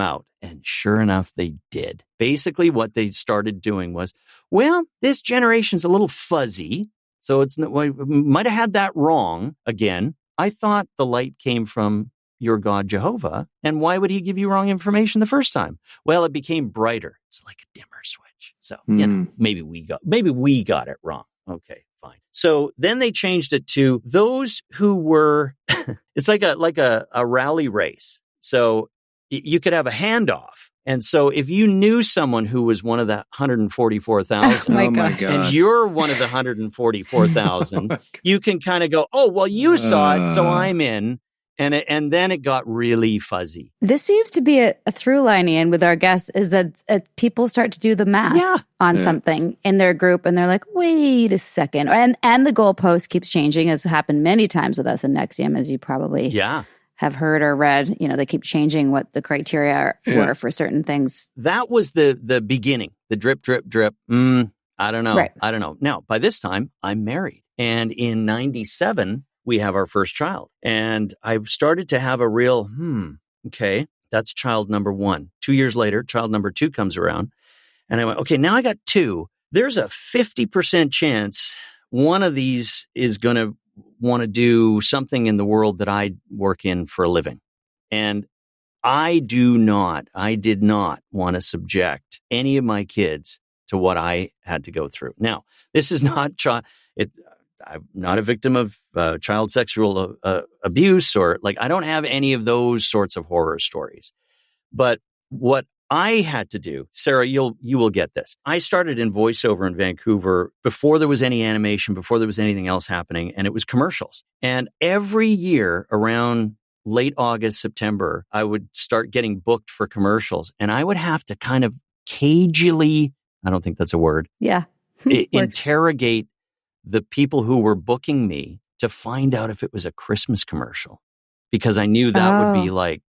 out. And sure enough, they did. Basically, what they started doing was, well, this generation's a little fuzzy. So we might have had that wrong again. I thought the light came from your God, Jehovah. And why would he give you wrong information the first time? Well, it became brighter. It's like a dimmer switch. So, maybe we got it wrong. Okay, fine. So then they changed it to those who were, it's like a rally race. So you could have a handoff. And so if you knew someone who was one of the 144,000, my God. and you're one of the 144,000, you can kind of go, oh, well, you saw it, so I'm in. And then it got really fuzzy. This seems to be a through line, Ian, with our guests, is that people start to do the math on something in their group, and they're like, wait a second. And the goalpost keeps changing, as happened many times with us in NXIVM, as you probably have heard or read. They keep changing what the criteria were for certain things. That was the beginning, the drip, drip, drip. I don't know. Right. I don't know. Now, by this time, I'm married. And in 97, we have our first child. And I started to have a real, okay, that's child number 1. 2 years later, child number 2 comes around. And I went, okay, now I got 2. There's a 50% chance one of these is going to want to do something in the world that I work in for a living. And I did not want to subject any of my kids to what I had to go through. Now, this is not I'm not a victim of child sexual abuse, or I don't have any of those sorts of horror stories. But what I had to do, Sarah, you will get this. I started in voiceover in Vancouver before there was any animation, before there was anything else happening, and it was commercials. And every year around late August, September, I would start getting booked for commercials, and I would have to kind of cagily, I don't think that's a word, interrogate the people who were booking me to find out if it was a Christmas commercial, because I knew that would be like,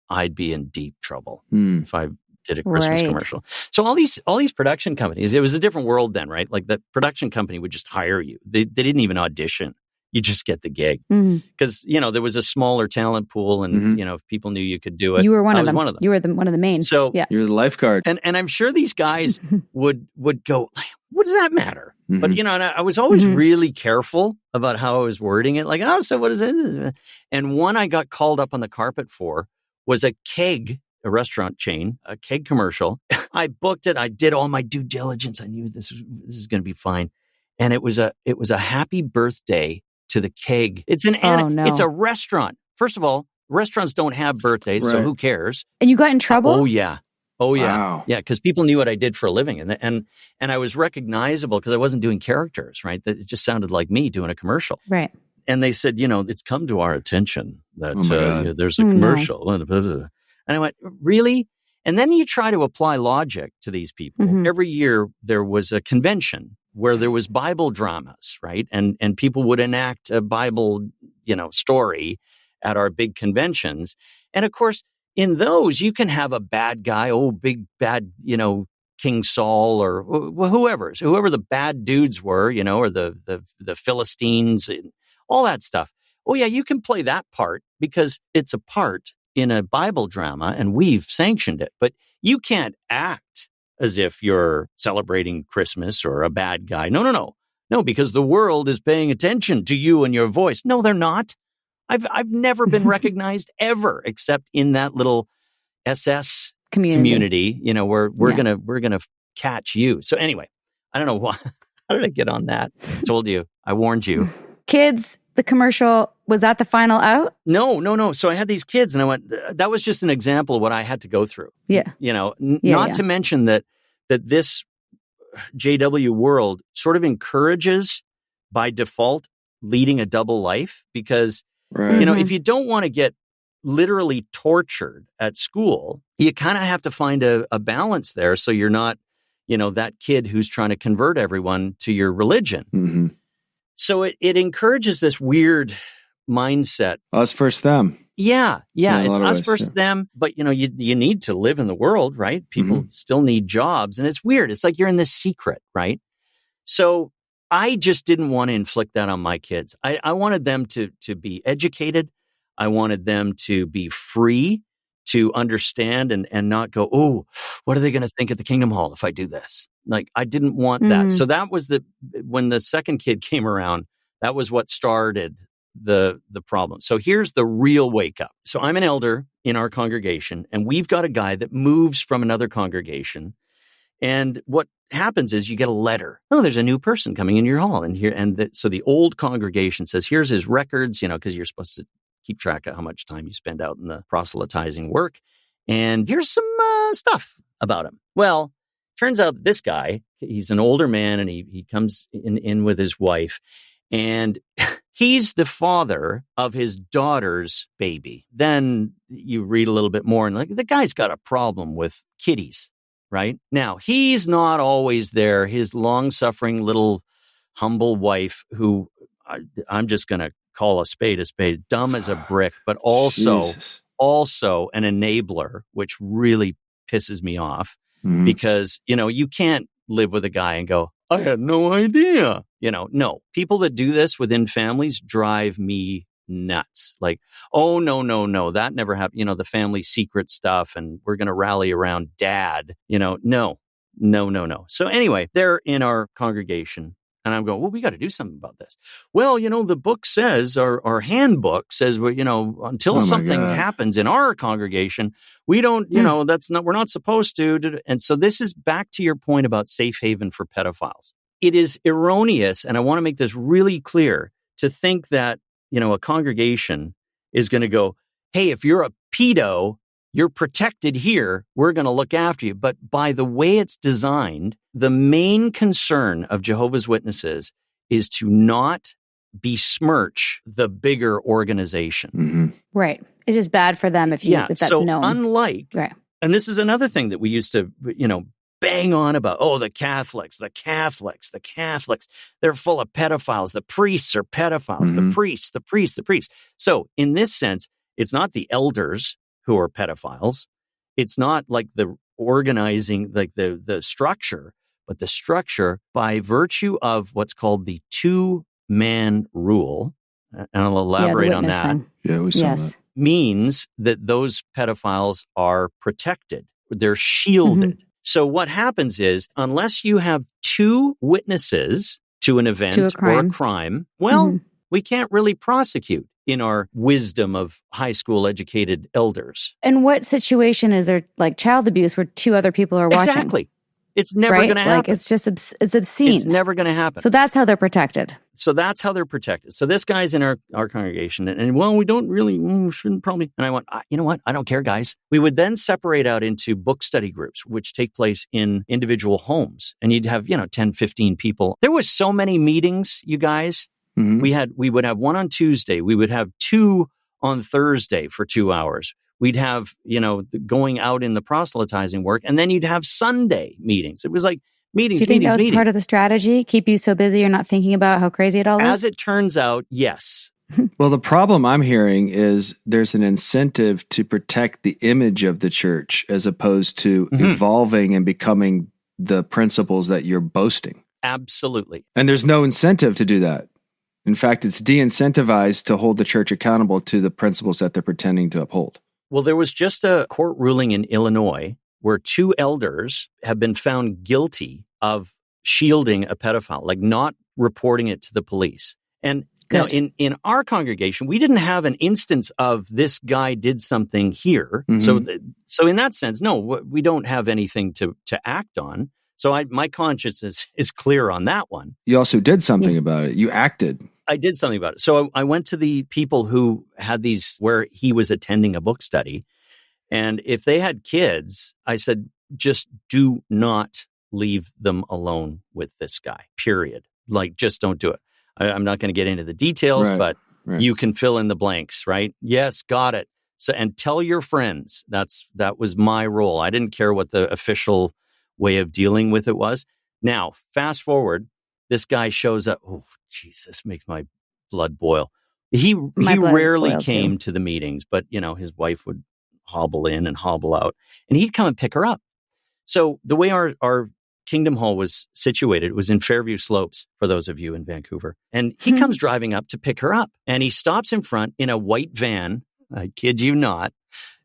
I'd be in deep trouble if I did a Christmas commercial. So all these production companies, it was a different world then, right? Like the production company would just hire you. They didn't even audition. You just get the gig because, there was a smaller talent pool, and, if people knew you could do it, you were one of them. One of them. You were one of the main. So you're the lifeguard. And I'm sure these guys would go, what does that matter? But, and I was always really careful about how I was wording it. Like, so what is it? And one I got called up on the carpet for was a keg, a restaurant chain, a keg commercial. I booked it. I did all my due diligence. I knew this is going to be fine. And it was a happy birthday to the keg. It's it's a restaurant. First of all, restaurants don't have birthdays, so who cares? And you got in trouble? Oh, yeah. Oh, yeah. Wow. Yeah, because people knew what I did for a living. And I was recognizable because I wasn't doing characters, right? That it just sounded like me doing a commercial. Right. And they said, it's come to our attention that there's a Oh, no. commercial. And I went, really? And then you try to apply logic to these people. Mhm. Every year there was a convention where there was Bible dramas, right? And people would enact a Bible, story at our big conventions. And of course, in those, you can have a bad guy, big bad, King Saul or whoever the bad dudes were, or the Philistines, and all that stuff. Oh, yeah, you can play that part because it's a part in a Bible drama and we've sanctioned it. But you can't act as if you're celebrating Christmas or a bad guy. No, because the world is paying attention to you and your voice. No, they're not. I've never been recognized ever, except in that little SS community, where we're gonna catch you. So anyway, I don't know why. How did I get on that? I told you. I warned you. Kids, the commercial, was that the final out? No. So I had these kids, and I went. That was just an example of what I had to go through. Yeah. Not to mention that this JW world sort of encourages by default leading a double life because. Right. If you don't want to get literally tortured at school, you kind of have to find a balance there. So you're not, that kid who's trying to convert everyone to your religion. Mm-hmm. So it encourages this weird mindset. Us versus them. Yeah. It's us ways, versus them. But, you need to live in the world, right? People still need jobs. And it's weird. It's like you're in this secret, right? So I just didn't want to inflict that on my kids. I wanted them to be educated. I wanted them to be free to understand and not go, oh, what are they going to think at the Kingdom Hall if I do this? Like, I didn't want that. So that was when the second kid came around, that was what started the problem. So here's the real wake up. So I'm an elder in our congregation, and we've got a guy that moves from another congregation. And what happens is you get a letter. Oh, there's a new person coming in your hall. So the old congregation says, here's his records, because you're supposed to keep track of how much time you spend out in the proselytizing work. And here's some stuff about him. Well, turns out that this guy, he's an older man, and he comes in with his wife. And he's the father of his daughter's baby. Then you read a little bit more, and the guy's got a problem with kitties. Right? Now, he's not always there. His long-suffering little humble wife, who I'm just going to call a spade, dumb as a brick, but also an enabler, which really pisses me off because, you can't live with a guy and go, I had no idea. No. People that do this within families drive me nuts. Like, oh, no, that never happened. The family secret stuff, and we're going to rally around dad. No. So anyway, they're in our congregation, and I'm going, well, we got to do something about this. Well, the book says, our handbook says, until something happens in our congregation, we don't, we're not supposed to. And so this is back to your point about safe haven for pedophiles. It is erroneous, and I want to make this really clear, to think that a congregation is going to go, hey, if you're a pedo, you're protected here. We're going to look after you. But by the way it's designed, the main concern of Jehovah's Witnesses is to not besmirch the bigger organization. Mm-hmm. Right. It's just bad for them if that's so known. Unlike, right. And this is another thing that we used to, bang on about, the Catholics, they're full of pedophiles. The priests are pedophiles, the priests. So in this sense, it's not the elders who are pedophiles. It's not like the organizing, like the structure, but the structure by virtue of what's called the 2-man rule. And I'll elaborate on that. Thing. Yeah, we saw that. Means that those pedophiles are protected. They're shielded. Mm-hmm. So what happens is, unless you have 2 witnesses to an event or a crime, we can't really prosecute in our wisdom of high school educated elders. In what situation is there like child abuse where 2 other people are watching? It's never right? going to happen. Like it's just it's obscene. It's never going to happen. So that's how they're protected. So this guy's in our congregation, and well, we don't really, shouldn't probably. And I went, you know what? I don't care, guys. We would then separate out into book study groups, which take place in individual homes. And you'd have, 10, 15 people. There was so many meetings, you guys. Mm-hmm. We would have one on Tuesday. We would have two on Thursday for 2 hours. We'd have, going out in the proselytizing work. And then you'd have Sunday meetings. It was like meetings, Do you think meetings, that was meetings. part of the strategy? Keep you so busy you're not thinking about how crazy it all is? As it turns out, yes. Well, the problem I'm hearing is there's an incentive to protect the image of the church as opposed to evolving and becoming the principles that you're boasting. Absolutely. And there's no incentive to do that. In fact, it's de-incentivized to hold the church accountable to the principles that they're pretending to uphold. Well, there was just a court ruling in Illinois where 2 elders have been found guilty of shielding a pedophile, like not reporting it to the police. And now in our congregation, we didn't have an instance of this guy did something here. Mm-hmm. So in that sense, no, we don't have anything to act on. So my conscience is clear on that one. You also did something about it. You acted. I did something about it. So I went to the people who had these where he was attending a book study. And if they had kids, I said, just do not leave them alone with this guy, period. Like, just don't do it. I'm not going to get into the details, but you can fill in the blanks, right? Yes, got it. So, and tell your friends. That was my role. I didn't care what the official way of dealing with it was. Now, fast forward, this guy shows up. Oh, Jesus, makes my blood boil. He rarely came to the meetings, but his wife would hobble in and hobble out, and he'd come and pick her up. So the way our Kingdom Hall was situated, it was in Fairview Slopes, for those of you in Vancouver. And he comes driving up to pick her up, and he stops in front in a white van. I kid you not.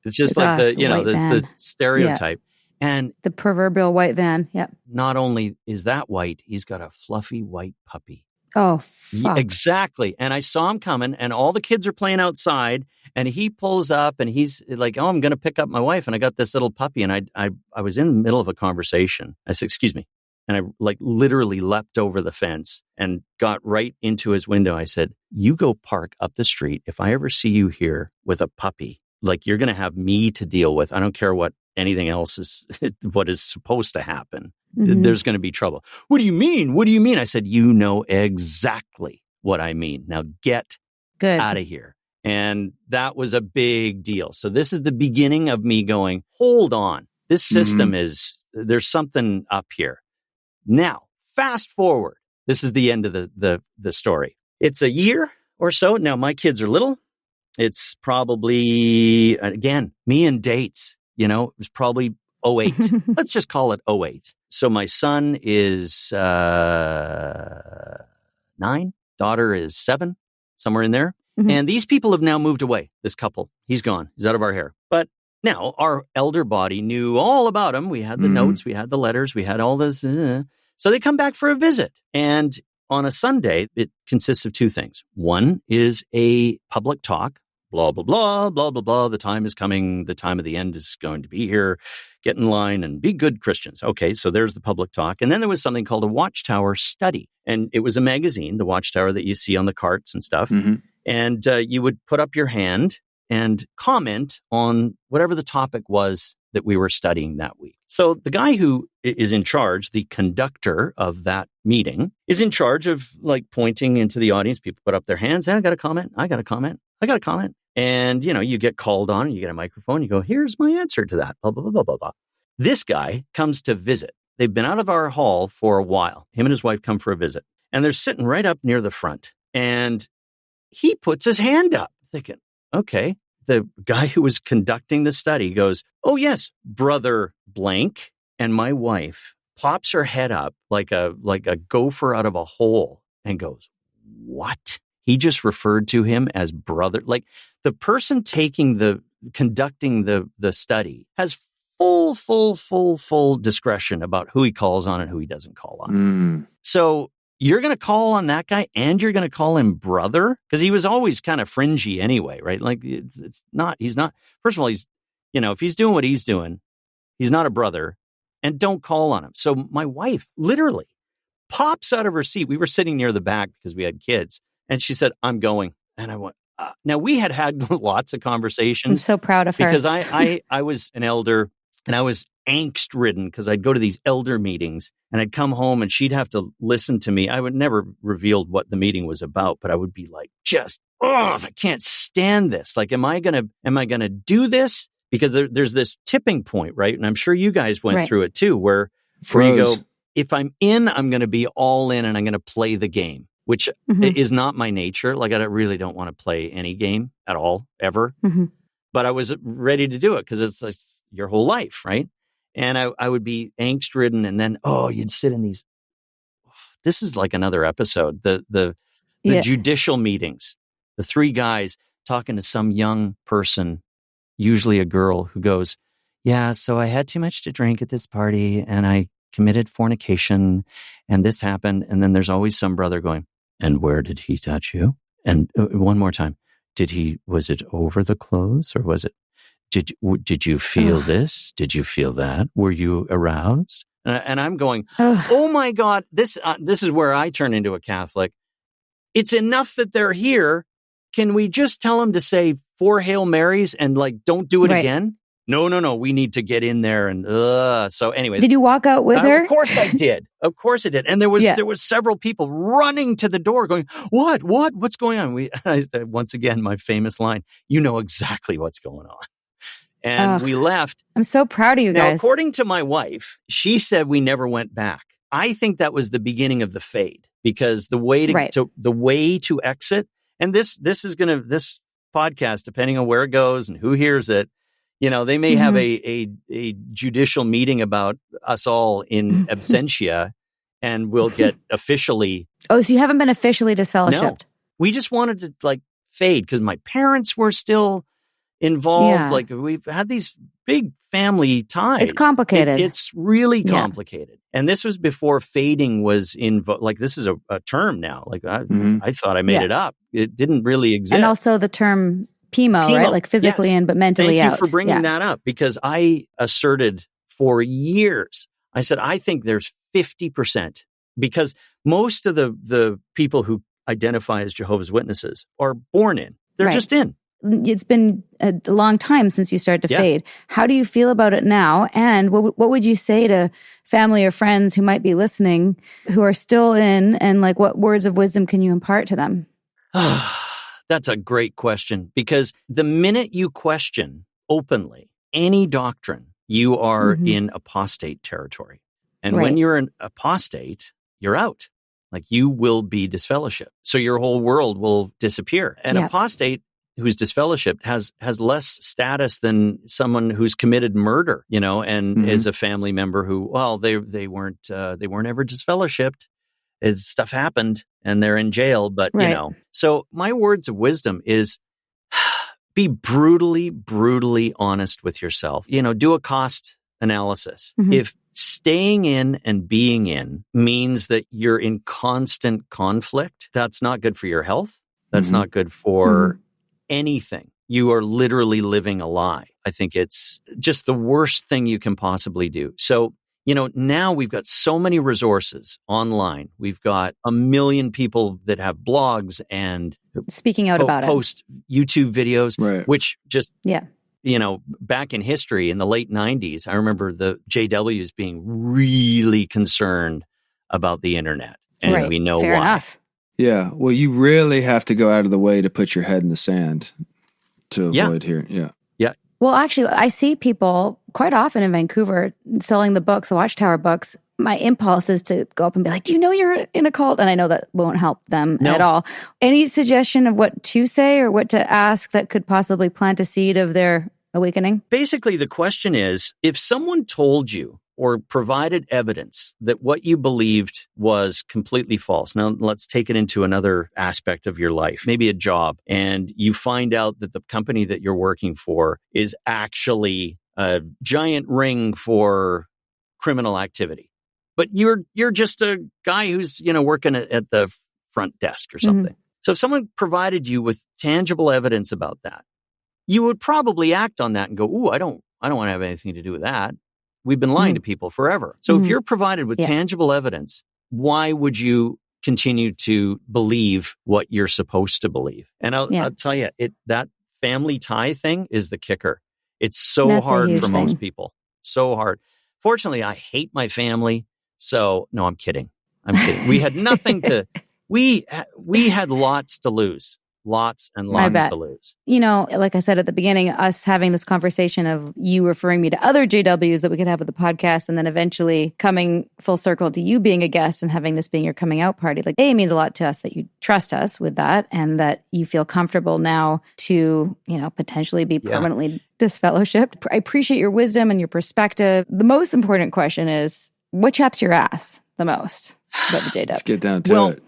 It's just the stereotype. Yeah. And the proverbial white van. Yep. Not only is that white, he's got a fluffy white puppy. Oh, fuck. Exactly. And I saw him coming, and all the kids are playing outside, and he pulls up, and he's like, "Oh, I'm going to pick up my wife, and I got this little puppy." And I was in the middle of a conversation. I said, "Excuse me," and I literally leapt over the fence and got right into his window. I said, "You go park up the street. If I ever see you here with a puppy, you're going to have me to deal with. I don't care what anything else is what is supposed to happen. There's going to be trouble." "What do you mean? What do you mean?" I said, "You know exactly what I mean. Now get out of here." And that was a big deal. So this is the beginning of me going, hold on. This system there's something up here. Now, fast forward. This is the end of the story. It's a year or so. Now, my kids are little. It's probably, again, me and dates. It was probably 08. Let's just call it 08. So my son is 9, daughter is 7, somewhere in there. And these people have now moved away, this couple. He's gone. He's out of our hair. But now our elder body knew all about him. We had the notes, we had the letters, we had all this. So they come back for a visit. And on a Sunday, it consists of 2 things. One is a public talk. Blah, blah, blah, blah, blah, blah. The time is coming. The time of the end is going to be here. Get in line and be good Christians. Okay, so there's the public talk. And then there was something called a Watchtower study. And it was a magazine, the Watchtower that you see on the carts and stuff. And you would put up your hand and comment on whatever the topic was that we were studying that week. So the guy who is in charge, the conductor of that meeting, is in charge of pointing into the audience. People put up their hands. "Hey, I got a comment. I got a comment. I got a comment." And, you get called on and you get a microphone. You go, "Here's my answer to that." Blah, blah, blah, blah, blah, blah. This guy comes to visit. They've been out of our hall for a while. Him and his wife come for a visit. And they're sitting right up near the front. And he puts his hand up, thinking, okay. The guy who was conducting the study goes, "Oh, yes, brother blank." And my wife pops her head up like a gopher out of a hole and goes, "What?" He just referred to him as brother. The person conducting the study has full discretion about who he calls on and who he doesn't call on. So you're going to call on that guy and you're going to call him brother? Because he was always kind of fringy anyway, right? He's not, first of all, he's, if he's doing what he's doing, he's not a brother. and don't call on him. So my wife literally pops out of her seat. We were sitting near the back because we had kids. And she said, I'm going. And I went, now we had lots of conversations. I'm so proud of her. Because I was an elder and I was angst ridden because I'd go to these elder meetings and I'd come home and she'd have to listen to me. I would never reveal what the meeting was about, but I would be like, I can't stand this. Like, am I going to do this? Because there's this tipping point, right? And I'm sure you guys went through it too, where you go, if I'm in, I'm going to be all in and I'm going to play the game, which is not my nature. Like, I really don't want to play any game at all, ever. Mm-hmm. But I was ready to do it because it's like your whole life, right? And I would be angst ridden, and then you'd sit in these. This is like another episode. The judicial meetings, the three guys talking to some young person, usually a girl, who goes, "Yeah, so I had too much to drink at this party, and I committed fornication, and this happened." And then there's always some brother going, "And where did he touch you?" And one more time, was it over the clothes, or was it? Did you feel this? Did you feel that? Were you aroused? And I'm going, oh my God, this is where I turn into a Catholic. It's enough that they're here. Can we just tell them to say 4 Hail Marys and don't do it again? No. We need to get in there. And so anyway. Did you walk out with her? Of course I did. And there was several people running to the door going, what's going on? Once again, my famous line, you know exactly what's going on. And we left. I'm so proud of you guys. Now, according to my wife, she said we never went back. I think that was the beginning of the fade, because the way to exit, and this podcast, depending on where it goes and who hears it, they may have a judicial meeting about us all in absentia, and we'll get officially. Oh, so you haven't been officially disfellowshipped? No, we just wanted to fade because my parents were still involved. Yeah. We've had these big family ties. It's complicated. It's really complicated. Yeah. And this was before fading was this is a term now. I thought I made it up. It didn't really exist. And also the term PIMO, right? Like physically in, but mentally out. Thank you for bringing that up, because I asserted for years, I said, I think there's 50%, because most of the people who identify as Jehovah's Witnesses are born in. They're just in. It's been a long time since you started to fade. How do you feel about it now? And what would you say to family or friends who might be listening who are still in, and what words of wisdom can you impart to them? That's a great question, because the minute you question openly any doctrine, you are in apostate territory. And when you're an apostate, you're out. You will be disfellowshipped. So your whole world will disappear. An apostate who's disfellowshipped has less status than someone who's committed murder, and is a family member who, they weren't ever disfellowshipped. Stuff happened and they're in jail, but So my words of wisdom is be brutally, brutally honest with yourself. Do a cost analysis. If staying in and being in means that you're in constant conflict, that's not good for your health. That's not good for anything. You are literally living a lie. I think it's just the worst thing you can possibly do. So, now we've got so many resources online. We've got 1 million people that have blogs and speaking out about post YouTube videos, which just, back in history in the late 90s, I remember the JWs being really concerned about the internet. And we know Fair why. Enough. Yeah. Well, you really have to go out of the way to put your head in the sand to avoid hearing. Yeah. Yeah. Well, actually, I see people quite often in Vancouver selling the books, the Watchtower books. My impulse is to go up and be like, do you know you're in a cult? And I know that won't help them at all. Any suggestion of what to say or what to ask that could possibly plant a seed of their awakening? Basically, the question is, if someone told you or provided evidence that what you believed was completely false. Now, let's take it into another aspect of your life, maybe a job, and you find out that the company that you're working for is actually a giant ring for criminal activity. But you're just a guy who's, working at the front desk or something. So if someone provided you with tangible evidence about that, you would probably act on that and go, "Ooh, I don't want to have anything to do with that." We've been lying to people forever. So if you're provided with tangible evidence, why would you continue to believe what you're supposed to believe? And I'll tell you, that family tie thing is the kicker. It's so hard for most people. So hard. Fortunately, I hate my family. So no, I'm kidding. We had nothing to, we had lots to lose. Lots and lots to lose. You know, like I said at the beginning, us having this conversation of you referring me to other JWs that we could have with the podcast, and then eventually coming full circle to you being a guest and having this being your coming out party. Like, it means a lot to us that you trust us with that and that you feel comfortable now to, you know, potentially be permanently disfellowshipped. I appreciate your wisdom and your perspective. The most important question is, what chaps your ass the most about the JWs? Let's get down to it.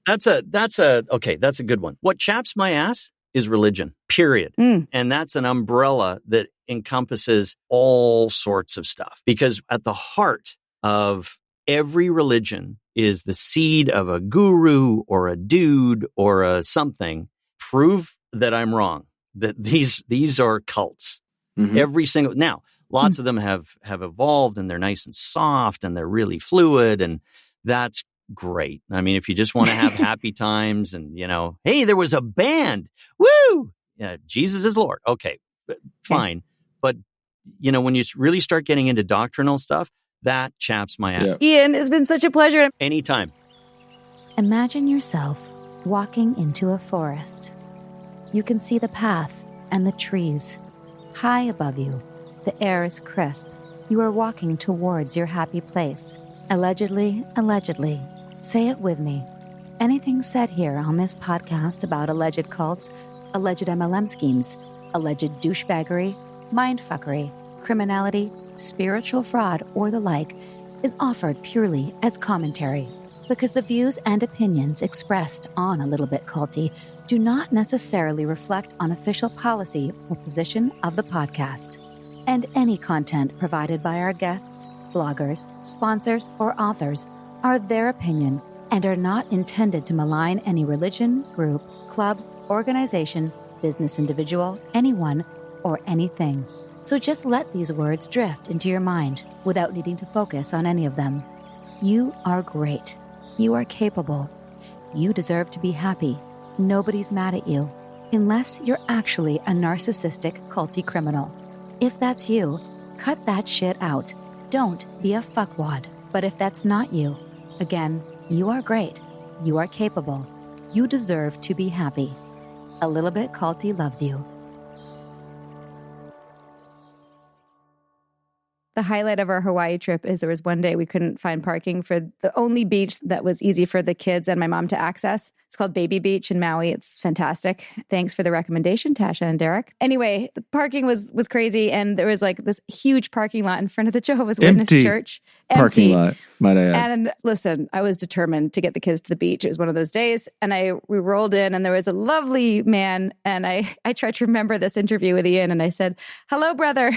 That's a good one. What chaps my ass is religion, period. And that's an umbrella that encompasses all sorts of stuff, because at the heart of every religion is the seed of a guru or a dude or a something. Prove that I'm wrong, that these are cults. Every single, now, lots of them have evolved and they're nice and soft and they're really fluid, and that's great. I mean, if you just want to have happy times and, you know, hey, there was a band. Woo! Yeah, Jesus is Lord. Okay, fine. But, you know, when you really start getting into doctrinal stuff, that chaps my ass. Ian, it's been such a pleasure. Anytime. Imagine yourself walking into a forest. You can see the path and the trees. High above you, the air is crisp. You are walking towards your happy place. Allegedly. Say it with me. Anything said here on this podcast about alleged cults, alleged MLM schemes, alleged douchebaggery, mindfuckery, criminality, spiritual fraud, or the like is offered purely as commentary, because the views and opinions expressed on A Little Bit Culty do not necessarily reflect on official policy or position of the podcast. And any content provided by our guests, bloggers, sponsors, or authors are their opinion and are not intended to malign any religion, group, club, organization, business individual, anyone, or anything. So just let these words drift into your mind without needing to focus on any of them. You are great. You are capable. You deserve to be happy. Nobody's mad at you, unless you're actually a narcissistic, culty criminal. If that's you, cut that shit out. Don't be a fuckwad. But if that's not you, again, you are great. You are capable. You deserve to be happy. A Little Bit Culty loves you. The highlight of our Hawaii trip is there was one day we couldn't find parking for the only beach that was easy for the kids and my mom to access. It's called Baby Beach in Maui. It's fantastic. Thanks for the recommendation, Tasha and Derek. Anyway, the parking was crazy, and there was like this huge parking lot in front of the Jehovah's Witness Church. Parking lot, might I add. And listen, I was determined to get the kids to the beach. It was one of those days, and we rolled in, and there was a lovely man, and I tried to remember this interview with Ian, and I said, "Hello, brother."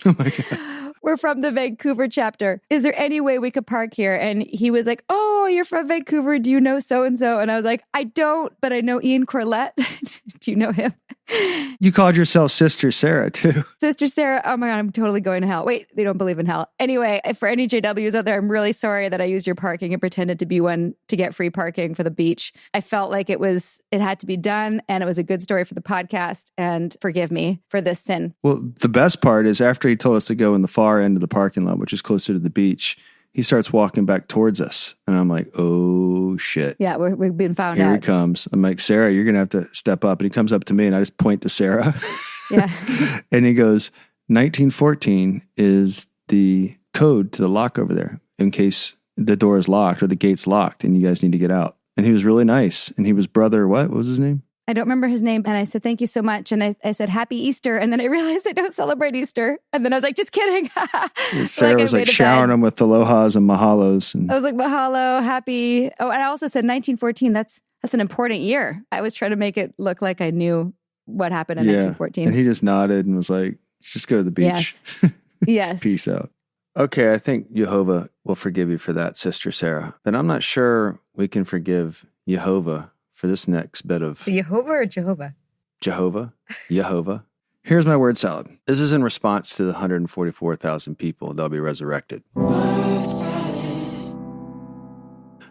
Oh my God. We're from the Vancouver chapter. Is there any way we could park here? And he was like, "Oh, you're from Vancouver. Do you know so-and-so?" And I was like, "I don't, but I know Ian Corlett." Do you know him? You called yourself Sister Sarah, too. Sister Sarah. Oh my God, I'm totally going to hell. Wait, they don't believe in hell. Anyway, for any JWs out there, I'm really sorry that I used your parking and pretended to be one to get free parking for the beach. I felt like it had to be done, and it was a good story for the podcast, and forgive me for this sin. Well, the best part is after he told us to go in the far end of the parking lot, which is closer to the beach, he starts walking back towards us. And I'm like, oh, shit. Yeah, we've been found out. Here he comes. I'm like, "Sarah, you're going to have to step up." And he comes up to me, and I just point to Sarah. Yeah. And he goes, 1914 is the code to the lock over there in case the door is locked or the gate's locked and you guys need to get out. And he was really nice. And he was brother, what was his name? I don't remember his name. And I said, "Thank you so much." And I said, "Happy Easter." And then I realized I don't celebrate Easter. And then I was like, "Just kidding." Sarah was like showering him with alohas and mahalos. And I was like, "Mahalo, happy." Oh, and I also said 1914. That's an important year. I was trying to make it look like I knew what happened in 1914. And he just nodded and was like, "Just go to the beach." Yes. Yes. Peace out. Okay, I think Jehovah will forgive you for that, Sister Sarah. But I'm not sure we can forgive Jehovah for this next bit of... Jehovah or Jehovah? Jehovah. Here's my word salad. This is in response to the 144,000 people that'll be resurrected.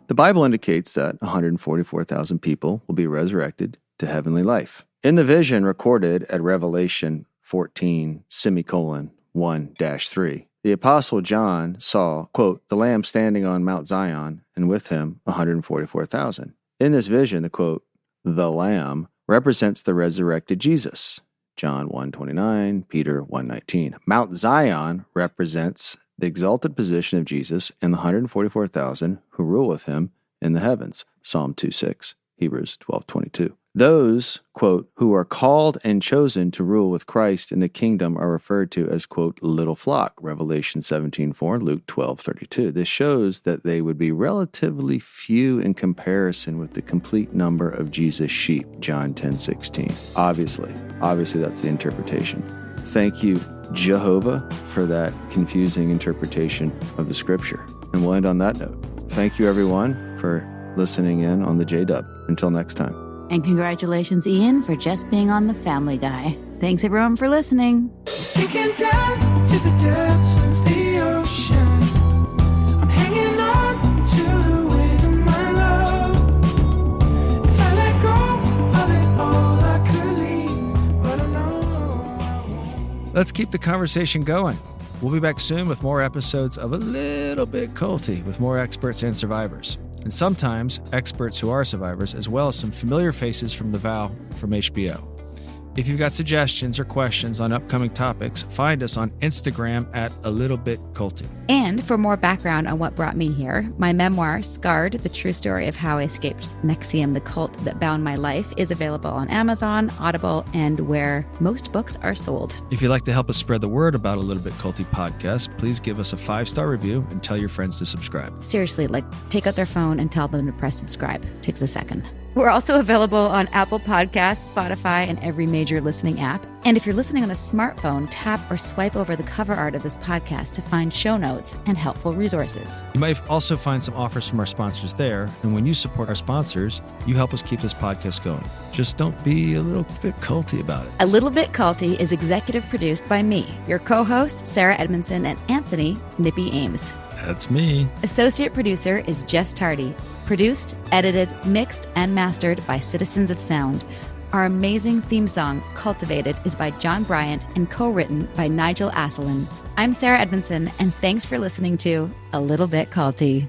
The Bible indicates that 144,000 people will be resurrected to heavenly life. In the vision recorded at Revelation 14, 1-3, the Apostle John saw, quote, the Lamb standing on Mount Zion, and with him 144,000. In this vision, the quote, the Lamb represents the resurrected Jesus. John 1:29, Peter 1:19. Mount Zion represents the exalted position of Jesus and the 144,000 who rule with him in the heavens. Psalm 2:6, Hebrews 12:22. Those, quote, who are called and chosen to rule with Christ in the kingdom are referred to as, quote, little flock, Revelation 17:4, Luke 12:32. This shows that they would be relatively few in comparison with the complete number of Jesus' sheep, John 10:16. Obviously, that's the interpretation. Thank you, Jehovah, for that confusing interpretation of the scripture. And we'll end on that note. Thank you, everyone, for listening in on the J-Dub. Until next time. And congratulations, Ian, for just being on The Family Guy. Thanks, everyone, for listening. Sinking down to the depths of the ocean, I'm hanging on to the weight of my love. If I let go of it all, I could leave, but I know. Let's keep the conversation going. We'll be back soon with more episodes of A Little Bit Culty with more experts and survivors. And sometimes experts who are survivors, as well as some familiar faces from The Vow from HBO. If you've got suggestions or questions on upcoming topics, find us on Instagram at A Little Bit Culty. And for more background on what brought me here, my memoir, Scarred, the true story of how I escaped NXIVM, the cult that bound my life, is available on Amazon, Audible, and where most books are sold. If you'd like to help us spread the word about A Little Bit Culty podcast, please give us a 5-star review and tell your friends to subscribe. Seriously, take out their phone and tell them to press subscribe. Takes a second. We're also available on Apple Podcasts, Spotify, and every major listening app. And if you're listening on a smartphone, tap or swipe over the cover art of this podcast to find show notes and helpful resources. You might also find some offers from our sponsors there. And when you support our sponsors, you help us keep this podcast going. Just don't be a little bit culty about it. A Little Bit Culty is executive produced by me, your co-host, Sarah Edmondson, and Anthony Nippy Ames. That's me. Associate producer is Jess Tardy. Produced, edited, mixed, and mastered by Citizens of Sound. Our amazing theme song, Cultivated, is by John Bryant and co-written by Nigel Asselin. I'm Sarah Edmondson, and thanks for listening to A Little Bit Culty.